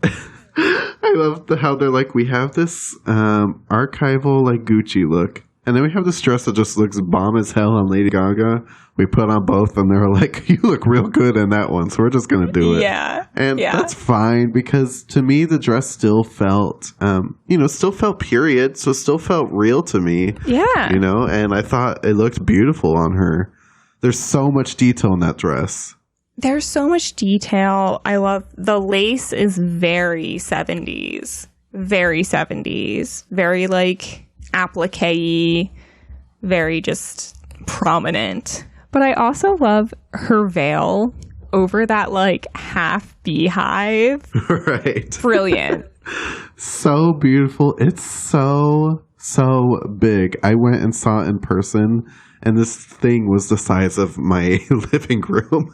I love how they're like, we have this archival like Gucci look. And then we have this dress that just looks bomb as hell on Lady Gaga. We put on both and they were like, you look real good in that one. So we're just going to do it. Yeah. And that's fine because to me, the dress still felt, still felt period. So still felt real to me. Yeah. You know, and I thought it looked beautiful on her. There's so much detail in that dress. There's so much detail. I love the lace is very 70s. Very 70s. Very like applique-y. Very just prominent. But I also love her veil over that like half beehive. Right. Brilliant. So beautiful. It's so big. I went and saw it in person and this thing was the size of my living room.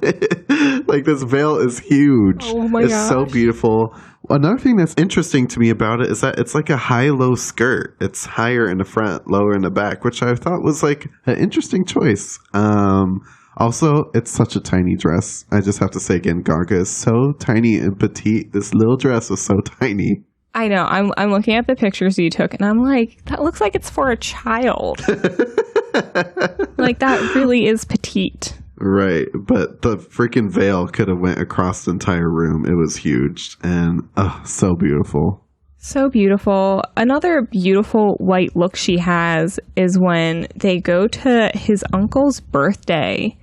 Like this veil is huge. Oh my gosh. It's so beautiful. Another thing that's interesting to me about it is that it's like a high-low skirt. It's higher in the front, lower in the back, which I thought was like an interesting choice. Also, it's such a tiny dress. I just have to say again, Gaga is so tiny and petite. This little dress is so tiny. I know. I'm looking at the pictures you took, and I'm like, that looks like it's for a child. Like, that really is petite. Right, but the freaking veil could have went across the entire room. It was huge and so beautiful. So beautiful. Another beautiful white look she has is when they go to his uncle's birthday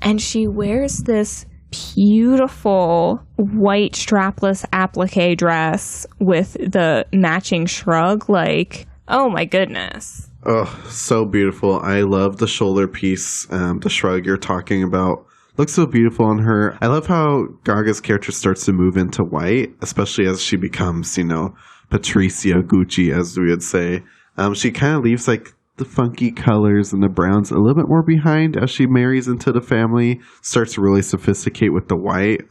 and she wears this beautiful white strapless applique dress with the matching shrug. Like, oh my goodness. Oh, so beautiful. I love the shoulder piece, the shrug you're talking about. Looks so beautiful on her. I love how Gaga's character starts to move into white, especially as she becomes, Patrizia Gucci, as we would say. She kind of leaves like the funky colors and the browns a little bit more behind as she marries into the family, starts to really sophisticate with the white.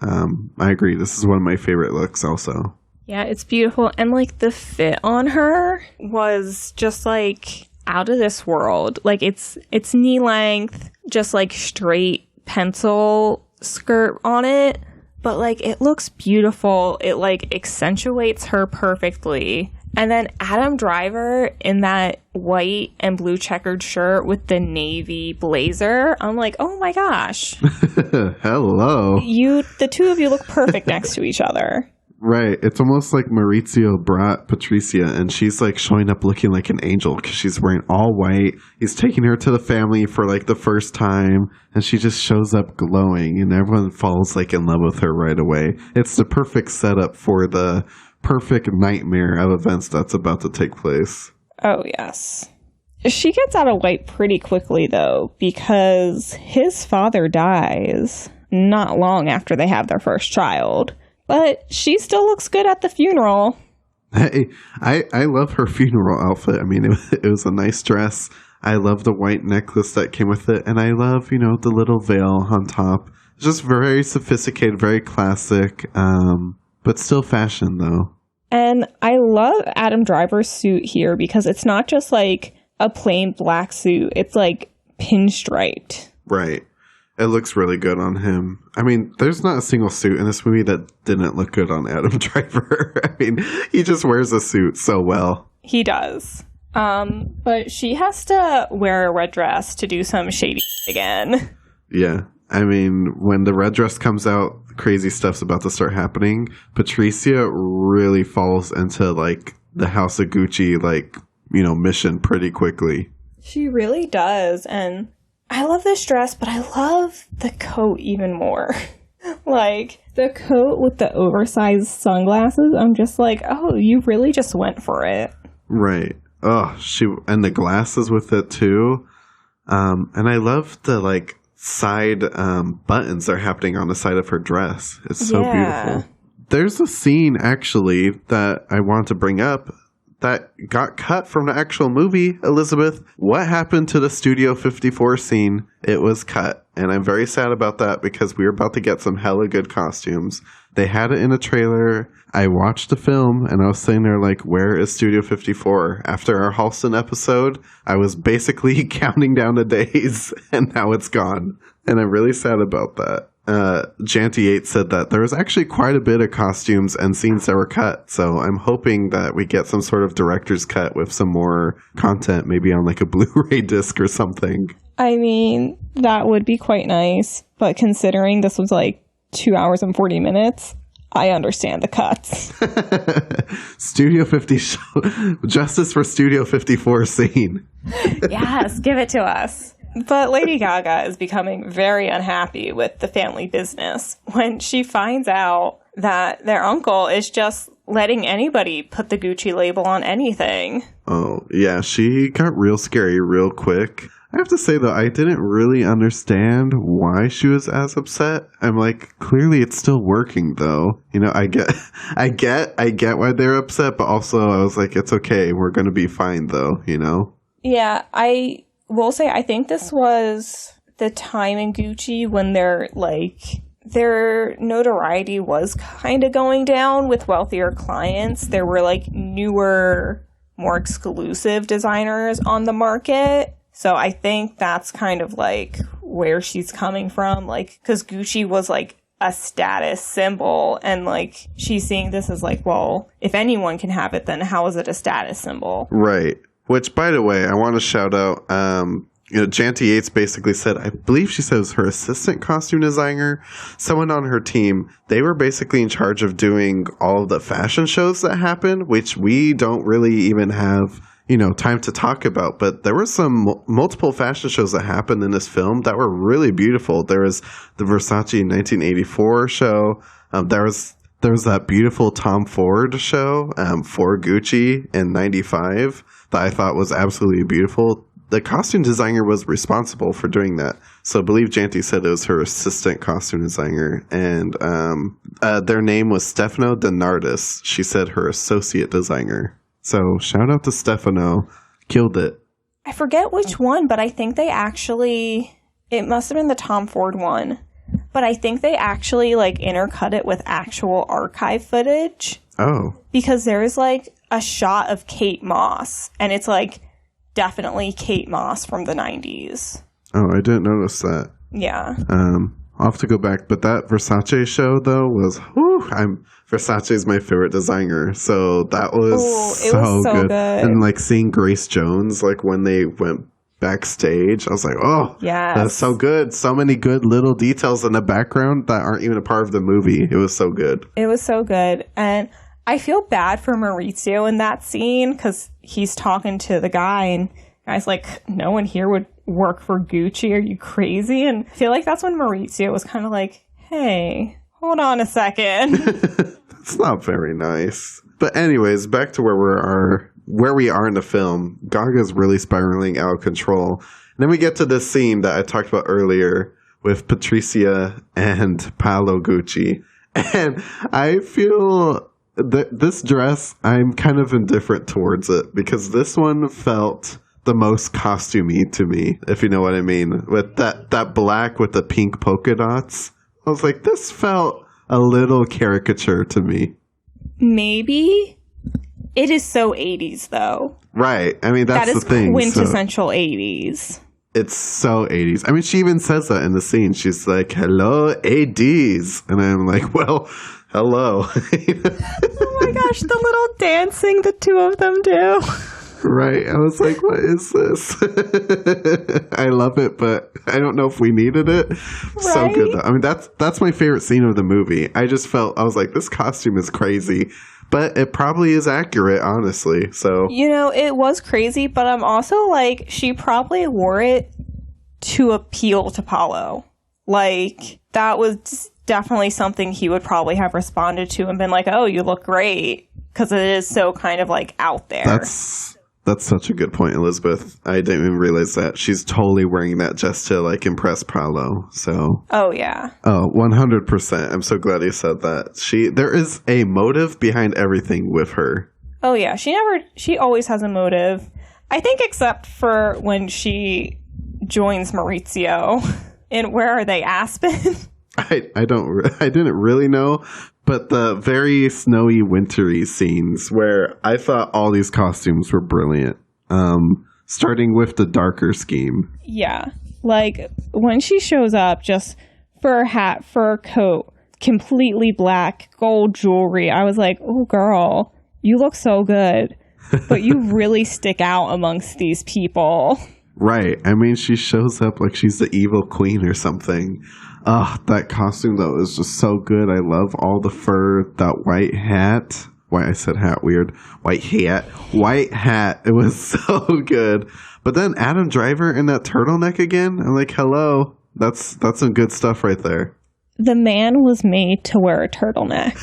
I agree. This is one of my favorite looks also. Yeah, it's beautiful. And like the fit on her was just like out of this world. Like it's knee length, just like straight pencil skirt on it, but like it looks beautiful. It like accentuates her perfectly. And then Adam Driver in that white and blue checkered shirt with the navy blazer. I'm like, oh my gosh. Hello. The two of you look perfect next to each other. Right. It's almost like Maurizio brought Patrizia and she's like showing up looking like an angel because she's wearing all white. He's taking her to the family for like the first time and she just shows up glowing and everyone falls like in love with her right away. It's the perfect setup for the perfect nightmare of events that's about to take place. Oh, yes. She gets out of white pretty quickly, though, because his father dies not long after they have their first child. But she still looks good at the funeral. Hey, I love her funeral outfit. I mean, it was a nice dress. I love the white necklace that came with it. And I love, the little veil on top. Just very sophisticated, very classic, but still fashion, though. And I love Adam Driver's suit here because it's not just like a plain black suit. It's like pinstriped. Right. It looks really good on him. I mean, there's not a single suit in this movie that didn't look good on Adam Driver. I mean, he just wears a suit so well. He does. But she has to wear a red dress to do some shady again. Yeah. I mean, when the red dress comes out, crazy stuff's about to start happening. Patrizia really falls into, like, the House of Gucci, like, mission pretty quickly. She really does. And I love this dress, but I love the coat even more. Like, the coat with the oversized sunglasses, I'm just like, oh, you really just went for it. Right. Oh, and the glasses with it, too. And I love the, like, side buttons that are happening on the side of her dress. It's so beautiful. There's a scene, actually, that I want to bring up that got cut from the actual movie, Elizabeth. What happened to the Studio 54 scene? It was cut. And I'm very sad about that because we were about to get some hella good costumes. They had it in a trailer. I watched the film and I was sitting there like, where is Studio 54? After our Halston episode, I was basically counting down the days and now it's gone. And I'm really sad about that. Janty Yates said that there was actually quite a bit of costumes and scenes that were cut. So I'm hoping that we get some sort of director's cut with some more content, maybe on like a Blu-ray disc or something. I mean, that would be quite nice. But considering this was like 2 hours and 40 minutes, I understand the cuts. Studio 50 Justice for Studio 54 scene. Yes, give it to us. But Lady Gaga is becoming very unhappy with the family business when she finds out that their uncle is just letting anybody put the Gucci label on anything. Oh, yeah, she got real scary real quick. I have to say, though, I didn't really understand why she was as upset. I'm like, clearly it's still working, though. I get why they're upset, but also I was like, it's okay. We're going to be fine, though, Yeah, I will say I think this was the time in Gucci when their notoriety was kind of going down with wealthier clients. There were like newer, more exclusive designers on the market. So I think that's kind of like where she's coming from, like, because Gucci was like a status symbol and like she's seeing this as like, well, if anyone can have it, then how is it a status symbol? Right. Which, by the way, I want to shout out, Janty Yates basically said, I believe she said it was her assistant costume designer, someone on her team. They were basically in charge of doing all of the fashion shows that happened, which we don't really even have, time to talk about. But there were some multiple fashion shows that happened in this film that were really beautiful. There was the Versace 1984 show. There was that beautiful Tom Ford show for Gucci in 95 that I thought was absolutely beautiful. The costume designer was responsible for doing that. So I believe Janty said it was her assistant costume designer. And their name was Stefano Donardis. She said her associate designer. So shout out to Stefano. Killed it. I forget which one, but I think they actually... It must have been the Tom Ford one. But I think they actually like intercut it with actual archive footage. Oh. Because there is like a shot of Kate Moss. And it's like definitely Kate Moss from the 90s. Oh, I didn't notice that. Yeah. I'll have to go back. But that Versace show, though, was... Versace's my favorite designer. So that was so good. And like seeing Grace Jones, like when they went backstage, I was like, oh, yes, that's so good. So many good little details in the background that aren't even a part of the movie. It was so good. It was so good. And I feel bad for Maurizio in that scene because he's talking to the guy and the guy's like, no one here would work for Gucci. Are you crazy? And I feel like that's when Maurizio was kind of like, hey, hold on a second. That's not very nice. But anyways, back to where we are. where we are in the film, Gaga's really spiraling out of control. And then we get to this scene that I talked about earlier with Patrizia and Paolo Gucci. And I feel that this dress, I'm kind of indifferent towards it because this one felt the most costumey to me, if you know what I mean. With that black with the pink polka dots. I was like, this felt a little caricature to me. Maybe. It is so 80s, though. Right. I mean, that's the thing. That is quintessential 80s. It's so 80s. I mean, she even says that in the scene. She's like, hello, 80s. And I'm like, well, hello. Oh my gosh, the little dancing the two of them do. Right. I was like, what is this? I love it, but I don't know if we needed it. Right? So good, though. I mean, that's my favorite scene of the movie. I was like, this costume is crazy. But it probably is accurate, honestly. So, you know, it was crazy, but I'm also like, she probably wore it to appeal to Paolo. Like, that was definitely something he would probably have responded to and been like, oh, you look great. Because it is so kind of like out there. That's such a good point, Elizabeth. I didn't even realize that. She's totally wearing that just to, like, impress Paolo, so. Oh, yeah. Oh, 100%. I'm so glad you said that. There is a motive behind everything with her. Oh, yeah. She always has a motive. I think except for when she joins Maurizio. And where are they, Aspen? I didn't really know. But the very snowy, wintry scenes where I thought all these costumes were brilliant. Starting with the darker scheme. Yeah. Like, when she shows up, just fur hat, fur coat, completely black, gold jewelry, I was like, oh, girl, you look so good. But you really stick out amongst these people. Right. I mean, she shows up like she's the evil queen or something. That costume, though, is just so good. I love all the fur, that white hat. Why I said hat, weird. White hat. It was so good. But then Adam Driver in that turtleneck again. I'm like, hello. That's some good stuff right there. The man was made to wear a turtleneck.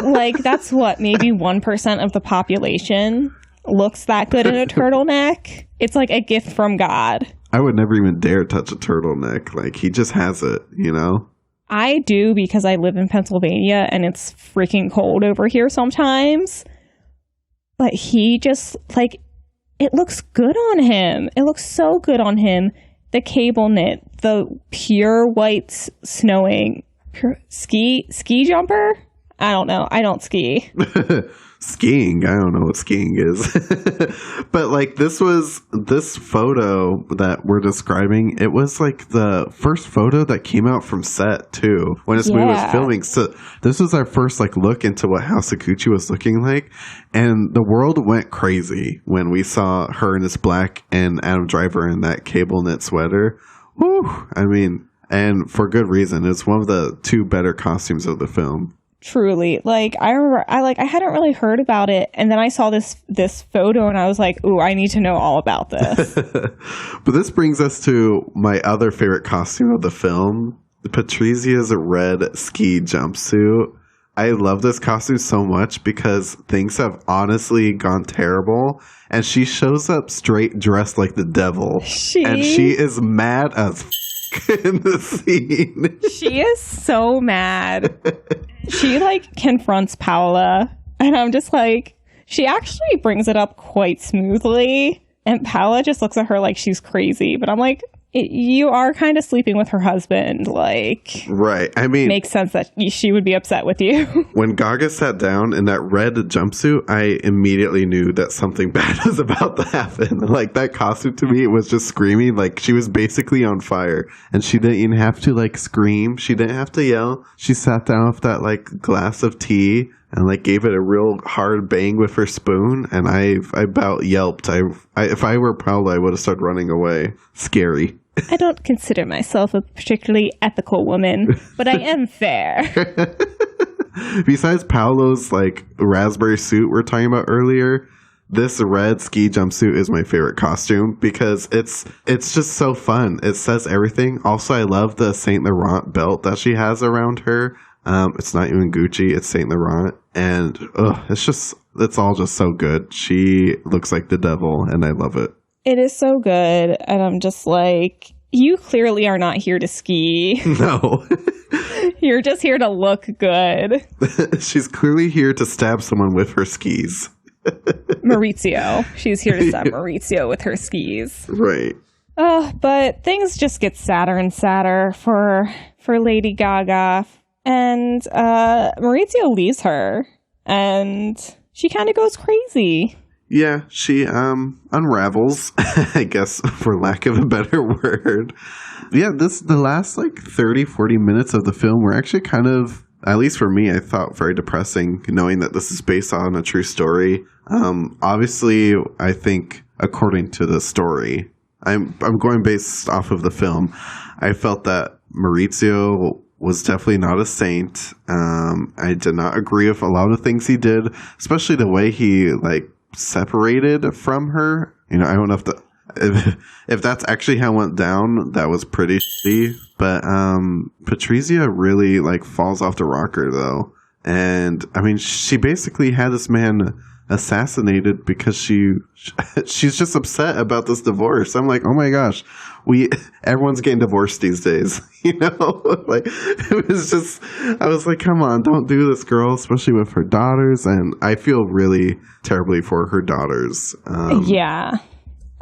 Like, that's what, maybe 1% of the population looks that good in a turtleneck. It's like a gift from God. I would never even dare touch a turtleneck. Like, he just has it, you know? I do because I live in Pennsylvania and it's freaking cold over here sometimes. But he just, like, it looks good on him. It looks so good on him. The cable knit, the pure white snowing, ski jumper? I don't know. I don't ski. Skiing, I don't know what skiing is. But like this photo that we're describing, it was like the first photo that came out from set too when this movie was filming. So this was our first like look into what House of Gucci was looking like, and the world went crazy when we saw her in this black and Adam Driver in that cable knit sweater. Woo! I mean, and for good reason. It's one of the two better costumes of the film. Truly. Like, I remember, I hadn't really heard about it, and then I saw this photo, and I was like, ooh, I need to know all about this. But this brings us to my other favorite costume of the film, Patrizia's red ski jumpsuit. I love this costume so much because things have honestly gone terrible, and she shows up straight dressed like the devil. And she is mad as in the scene. She is so mad. She like confronts Paola, and I'm just like, she actually brings it up quite smoothly, and Paola just looks at her like she's crazy. But I'm like, you are kind of sleeping with her husband, like, right? I mean, makes sense that she would be upset with you. When Gaga sat down in that red jumpsuit, I immediately knew that something bad was about to happen. Like, that costume to me, it was just screaming. Like, she was basically on fire, and she didn't even have to like scream. She didn't have to yell. She sat down with that like glass of tea and like gave it a real hard bang with her spoon, and I about yelped. If I were Paola, I would have started running away. Scary. I don't consider myself a particularly ethical woman, but I am fair. Besides Paolo's like raspberry suit we're talking about earlier, this red ski jumpsuit is my favorite costume because it's just so fun. It says everything. Also, I love the Saint Laurent belt that she has around her. It's not even Gucci, it's Saint Laurent. And it's all just so good. She looks like the devil, and I love it. It is so good. And I'm just like, you clearly are not here to ski. No. You're just here to look good. She's clearly here to stab someone with her skis. Maurizio. She's here to stab Maurizio with her skis. Right. But things just get sadder and sadder for Lady Gaga. And Maurizio leaves her. And she kind of goes crazy. Yeah, she unravels, I guess, for lack of a better word. Yeah, the last 30, 40 minutes of the film were actually kind of, at least for me, I thought very depressing, knowing that this is based on a true story. Obviously, I think, according to the story, I'm going based off of the film, I felt that Maurizio was definitely not a saint. I did not agree with a lot of things he did, especially the way he, separated from her. I don't know if that's actually how it went down. That was pretty shitty. But Patrizia really falls off the rocker though, and I mean she basically had this man assassinated because she's just upset about this divorce. I'm like, oh my gosh, everyone's getting divorced these days. It was just, I was like, come on, don't do this, girl, especially with her daughters. And I feel really terribly for her daughters. Yeah.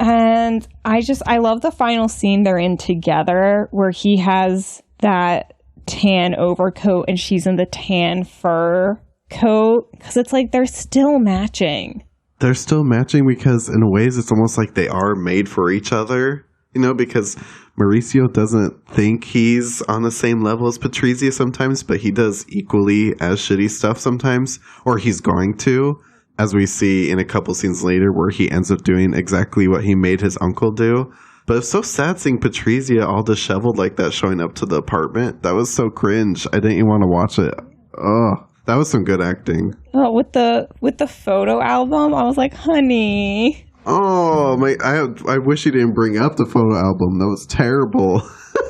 And I love the final scene they're in together where he has that tan overcoat and she's in the tan fur coat, because it's they're still matching. They're still matching because in ways it's almost like they are made for each other, because Maurizio doesn't think he's on the same level as Patrizia sometimes, but he does equally as shitty stuff sometimes, or he's going to, as we see in a couple scenes later where he ends up doing exactly what he made his uncle do. But it's so sad seeing Patrizia all disheveled like that showing up to the apartment. That was so cringe. I didn't even want to watch it. Oh, that was some good acting. Oh, with the photo album, I was like, honey. Oh, I wish you didn't bring up the photo album. That was terrible.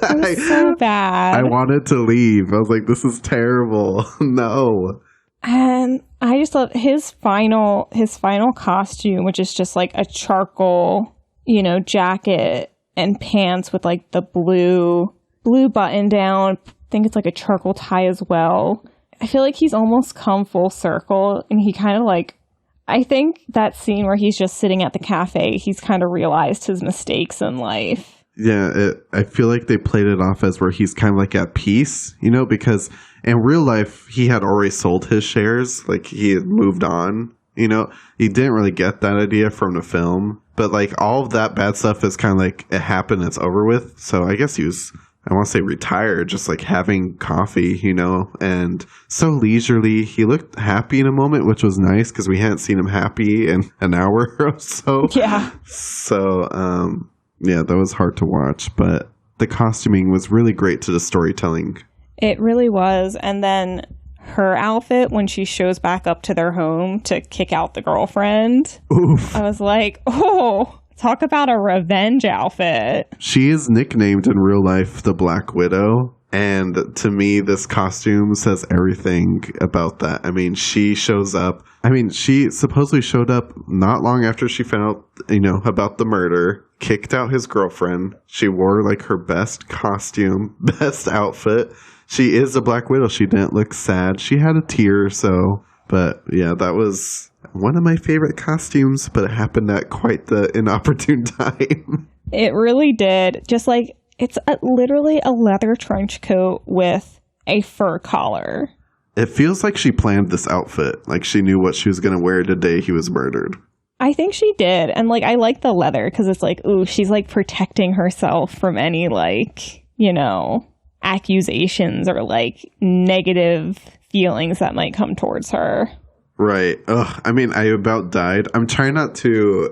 It was so bad. I wanted to leave. I was like, this is terrible. No. And I just love his final costume, which is just a charcoal, jacket and pants with the blue button down. I think it's a charcoal tie as well. I feel like he's almost come full circle, and he kind of I think that scene where he's just sitting at the cafe, he's kind of realized his mistakes in life. Yeah, I feel like they played it off as where he's kind of at peace, because in real life, he had already sold his shares. He had moved on, he didn't really get that idea from the film. But all of that bad stuff is kind of it happened, it's over with. So I guess he was, I want to say retired, just having coffee, and so leisurely. He looked happy in a moment, which was nice because we hadn't seen him happy in an hour or so. Yeah. So, yeah, that was hard to watch, but the costuming was really great to the storytelling. It really was. And then her outfit when she shows back up to their home to kick out the girlfriend. Oof. I was like, oh, talk about a revenge outfit. She is nicknamed in real life the Black Widow. And to me, this costume says everything about that. I mean, she shows up. I mean, she supposedly showed up not long after she found out, about the murder, kicked out his girlfriend. She wore her best costume, best outfit. She is a Black Widow. She didn't look sad. She had a tear, so. But yeah, that was one of my favorite costumes, but it happened at quite the inopportune time. It really did. Just it's literally a leather trench coat with a fur collar. It feels like she planned this outfit. She knew what she was going to wear the day he was murdered. I think she did. And I like the leather because it's ooh, she's protecting herself from any accusations or negative feelings that might come towards her. Right. Ugh. I mean, I about died. I'm trying not to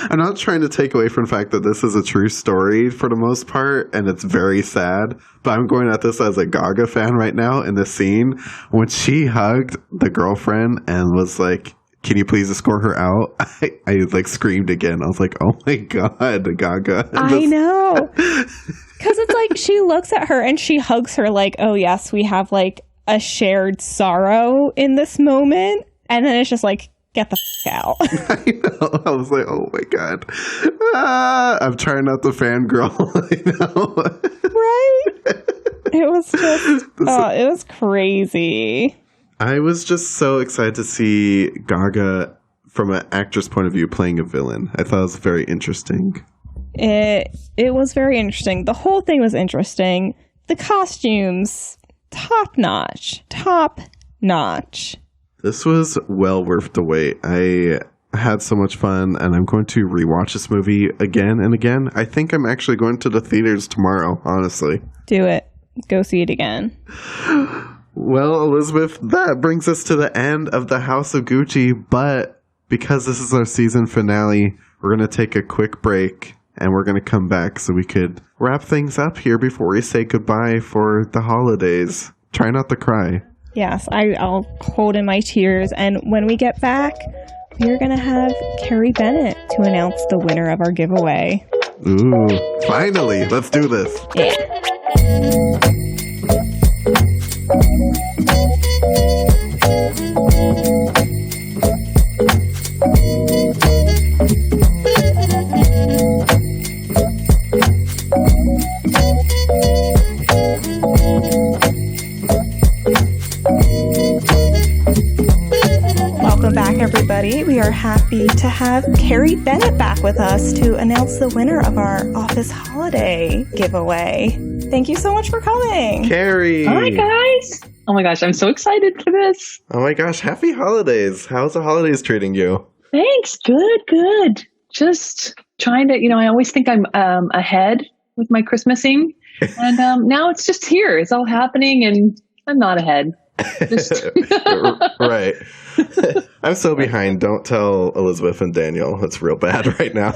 I'm not trying to take away from the fact that this is a true story for the most part, and it's very sad, but I'm going at this as a Gaga fan right now. In the scene when she hugged the girlfriend and was like, can you please escort her out? I screamed again. I was like, oh my God, Gaga. I know. Because it's she looks at her and she hugs her oh yes, we have a a shared sorrow in this moment. And then it's just like, get the out. I know. I was like, oh my God. I'm trying not to fangirl. I know. Right? It was just, it was crazy. I was just so excited to see Gaga from an actor's point of view playing a villain. I thought it was very interesting. It was very interesting. The whole thing was interesting. The costumes, top notch. This was well worth the wait. I had so much fun, and I'm going to rewatch this movie again and again. I think I'm actually going to the theaters tomorrow, honestly. Do it. Go see it again. Well, Elizabeth, that brings us to the end of the House of Gucci, but because this is our season finale, we're going to take a quick break, and we're going to come back so we could wrap things up here before we say goodbye for the holidays. Try not to cry. Yes, I'll hold in my tears, and when we get back, we're going to have Carey Bennett to announce the winner of our giveaway. Ooh, finally, let's do this. Yeah. Welcome back, everybody. We are happy to have Carey Bennett back with us to announce the winner of our office holiday giveaway. Thank you so much for coming. Carey. Hi, guys. Oh my gosh, I'm so excited for this. Oh my gosh, happy holidays. How's the holidays treating you? Thanks. Good. Just trying to, I always think I'm ahead with my Christmasing. And now it's just here. It's all happening and I'm not ahead. Just Right. I'm so behind. Don't tell Elizabeth and Daniel. It's real bad right now.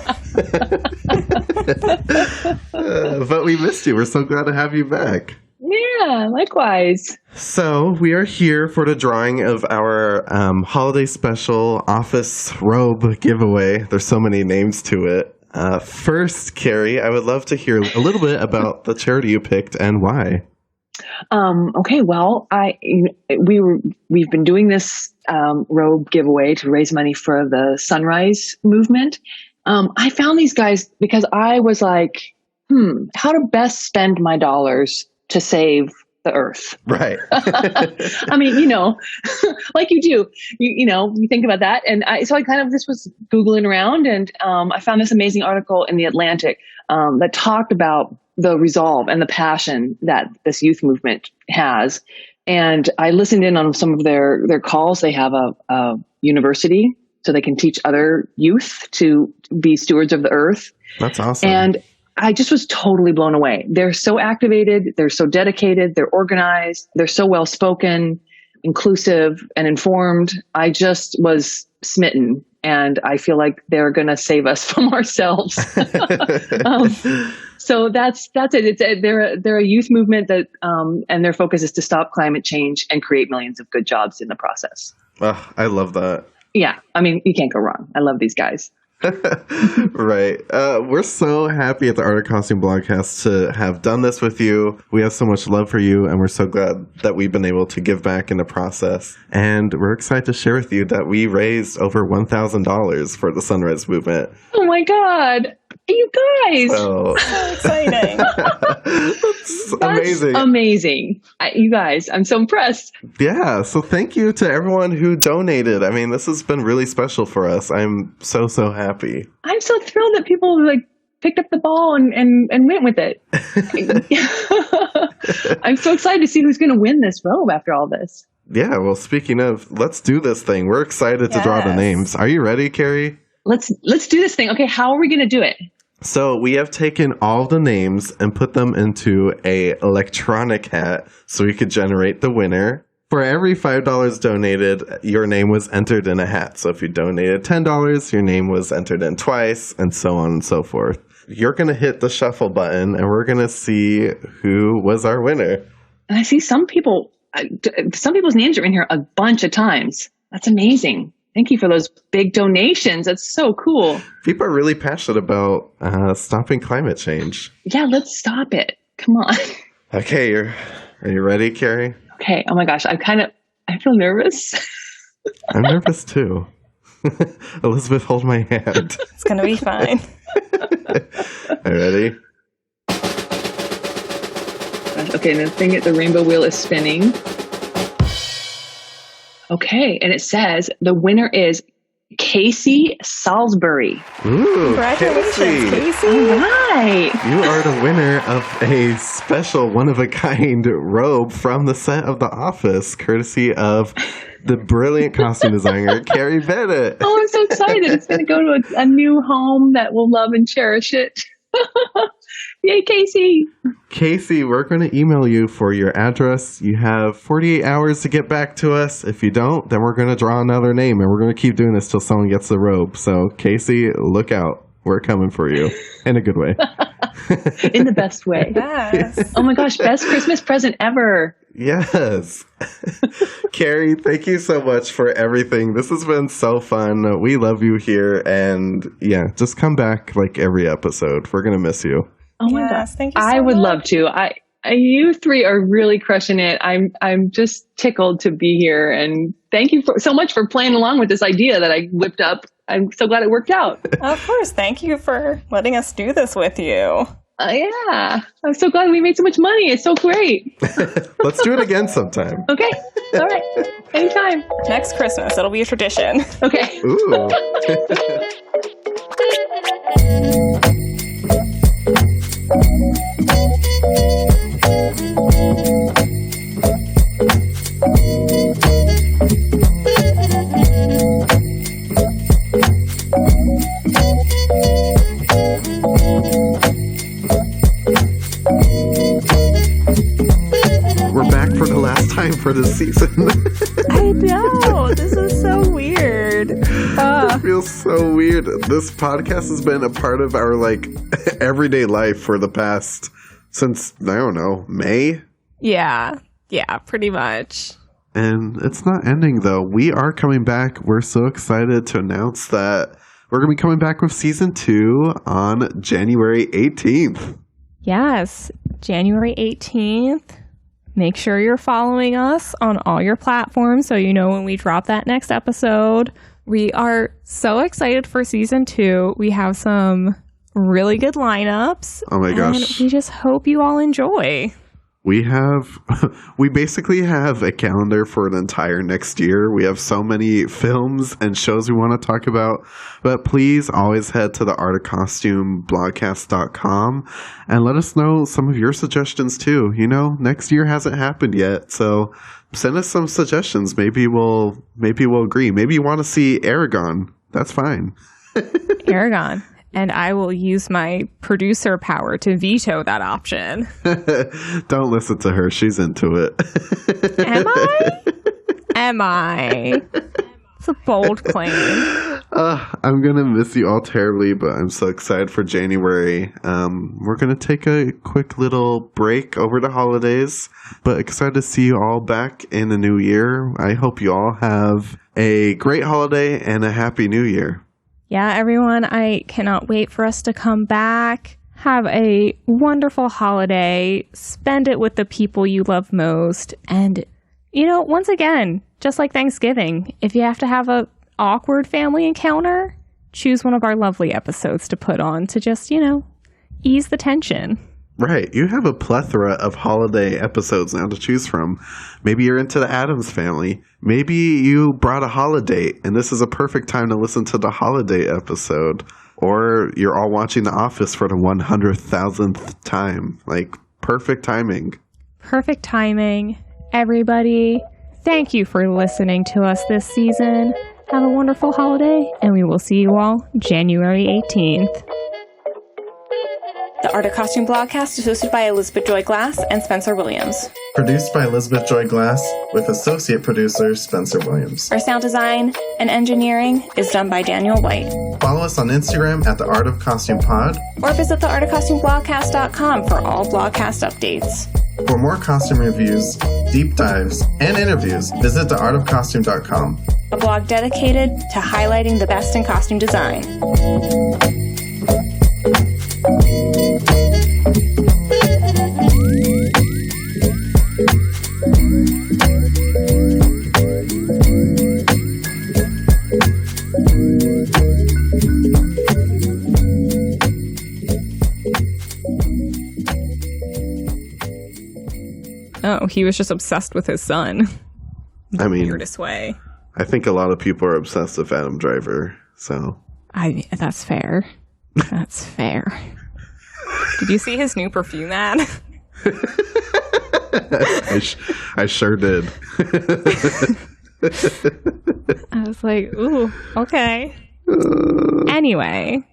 But we missed you. We're so glad to have you back. Yeah, likewise. So we are here for the drawing of our holiday special office robe giveaway. There's so many names to it. First, Carey, I would love to hear a little bit about the charity you picked and why. Okay, well, we've been doing this robe giveaway to raise money for the Sunrise movement. I found these guys because I was like, how to best spend my dollars to save the earth. Right. I mean, like you do, you think about that. And so I kind of just was Googling around and I found this amazing article in The Atlantic that talked about the resolve and the passion that this youth movement has. And I listened in on some of their calls. They have a university so they can teach other youth to be stewards of the earth. That's awesome. And I just was totally blown away. They're so activated. They're so dedicated. They're organized. They're so well-spoken, inclusive, and informed. I just was smitten. And I feel like they're going to save us from ourselves. So that's it. They're a youth movement that, and their focus is to stop climate change and create millions of good jobs in the process. Oh, I love that. Yeah. I mean, you can't go wrong. I love these guys. Right. We're so happy at the Art of Costume Blogcast to have done this with you. We have so much love for you, and we're so glad that we've been able to give back in the process. And we're excited to share with you that we raised over $1,000 for the Sunrise Movement. Oh my God. You guys. So Exciting. That's amazing. Amazing. You guys, I'm so impressed. Yeah. So thank you to everyone who donated. I mean, this has been really special for us. I'm so happy. I'm so thrilled that people picked up the ball and went with it. I'm so excited to see who's going to win this robe after all this. Yeah. Well, speaking of, let's do this thing. We're excited to draw the names. Are you ready, Carey? Let's do this thing. Okay. How are we going to do it? So we have taken all the names and put them into a electronic hat so we could generate the winner. For every $5 donated, your name was entered in a hat. So if you donated $10, your name was entered in twice, and so on and so forth. You're going to hit the shuffle button, and we're going to see who was our winner. And I see some people's names are in here a bunch of times. That's amazing. Thank you for those big donations. That's so cool. People are really passionate about stopping climate change. Yeah, let's stop it. Come on. Okay, are you ready, Carey? Okay. Oh my gosh. I feel nervous. I'm nervous too. Elizabeth, hold my hand. It's going to be fine. Are you ready? Okay, and the rainbow wheel is spinning. Okay, and it says the winner is Casey Salisbury. Ooh, Congratulations, Casey. All right. You are the winner of a special one-of-a-kind robe from the set of The Office, courtesy of the brilliant costume designer, Carey Bennett. Oh, I'm so excited. It's going to go to a new home that will love and cherish it. Yay, Casey. Casey, we're going to email you for your address. You have 48 hours to get back to us. If you don't, then we're going to draw another name, and we're going to keep doing this till someone gets the robe. So, Casey, look out. We're coming for you in a good way. In the best way. Yes. Oh my gosh, best Christmas present ever. Yes. Carey, thank you so much for everything. This has been so fun. We love you here. And yeah, just come back like every episode. We're going to miss you. Oh my Yes, gosh. thank you so I would much. love to. You three are really crushing it. I'm just tickled to be here. And thank you so much for playing along with this idea that I whipped up. I'm so glad it worked out. Of course. Thank you for letting us do this with you. Yeah. I'm so glad we made so much money. It's so great. Let's do it again sometime. Okay. All right. Anytime. Next Christmas, it'll be a tradition. Okay. Ooh. We're back for the last time for this season. I know. This is so weird. It feels so weird. This podcast has been a part of our everyday life for the past since, I don't know, May? Yeah, pretty much. And it's not ending though. We are coming back. We're so excited to announce that we're going to be coming back with season 2 on January 18th. Yes, January 18th. Make sure you're following us on all your platforms so you know when we drop that next episode. We are so excited for season 2. We have some really good lineups. Oh my gosh. And we just hope you all enjoy. We basically have a calendar for an entire next year. We have so many films and shows we want to talk about, but please always head to the Art of Costume Blogcast.com and let us know some of your suggestions too. You know, next year hasn't happened yet, so send us some suggestions. Maybe we'll agree. Maybe you want to see Aragon. That's fine. Aragon. And I will use my producer power to veto that option. Don't listen to her. She's into it. Am I? It's a bold claim. I'm going to miss you all terribly, but I'm so excited for January. We're going to take a quick little break over the holidays, but excited to see you all back in the new year. I hope you all have a great holiday and a happy new year. Yeah, everyone, I cannot wait for us to come back. Have a wonderful holiday. Spend it with the people you love most. And, once again, just like Thanksgiving, if you have to have an awkward family encounter, choose one of our lovely episodes to put on to just, ease the tension. Right. You have a plethora of holiday episodes now to choose from. Maybe you're into the Addams Family. Maybe you brought a holiday, and this is a perfect time to listen to the holiday episode. Or you're all watching The Office for the 100,000th time. Perfect timing. Perfect timing. Everybody, thank you for listening to us this season. Have a wonderful holiday, and we will see you all January 18th. The Art of Costume Blogcast is hosted by Elizabeth Joy Glass and Spencer Williams. Produced by Elizabeth Joy Glass with associate producer Spencer Williams. Our sound design and engineering is done by Daniel White. Follow us on Instagram at The Art of Costume Pod. Or visit the artofcostumeblogcast.com for all blogcast updates. For more costume reviews, deep dives, and interviews, visit theartofcostume.com. A blog dedicated to highlighting the best in costume design. Oh, he was just obsessed with his son. I mean, Weirdest way. I think a lot of people are obsessed with Adam Driver, so. That's fair. That's fair. Did you see his new perfume ad? I sure did. I was like, ooh, okay. Anyway,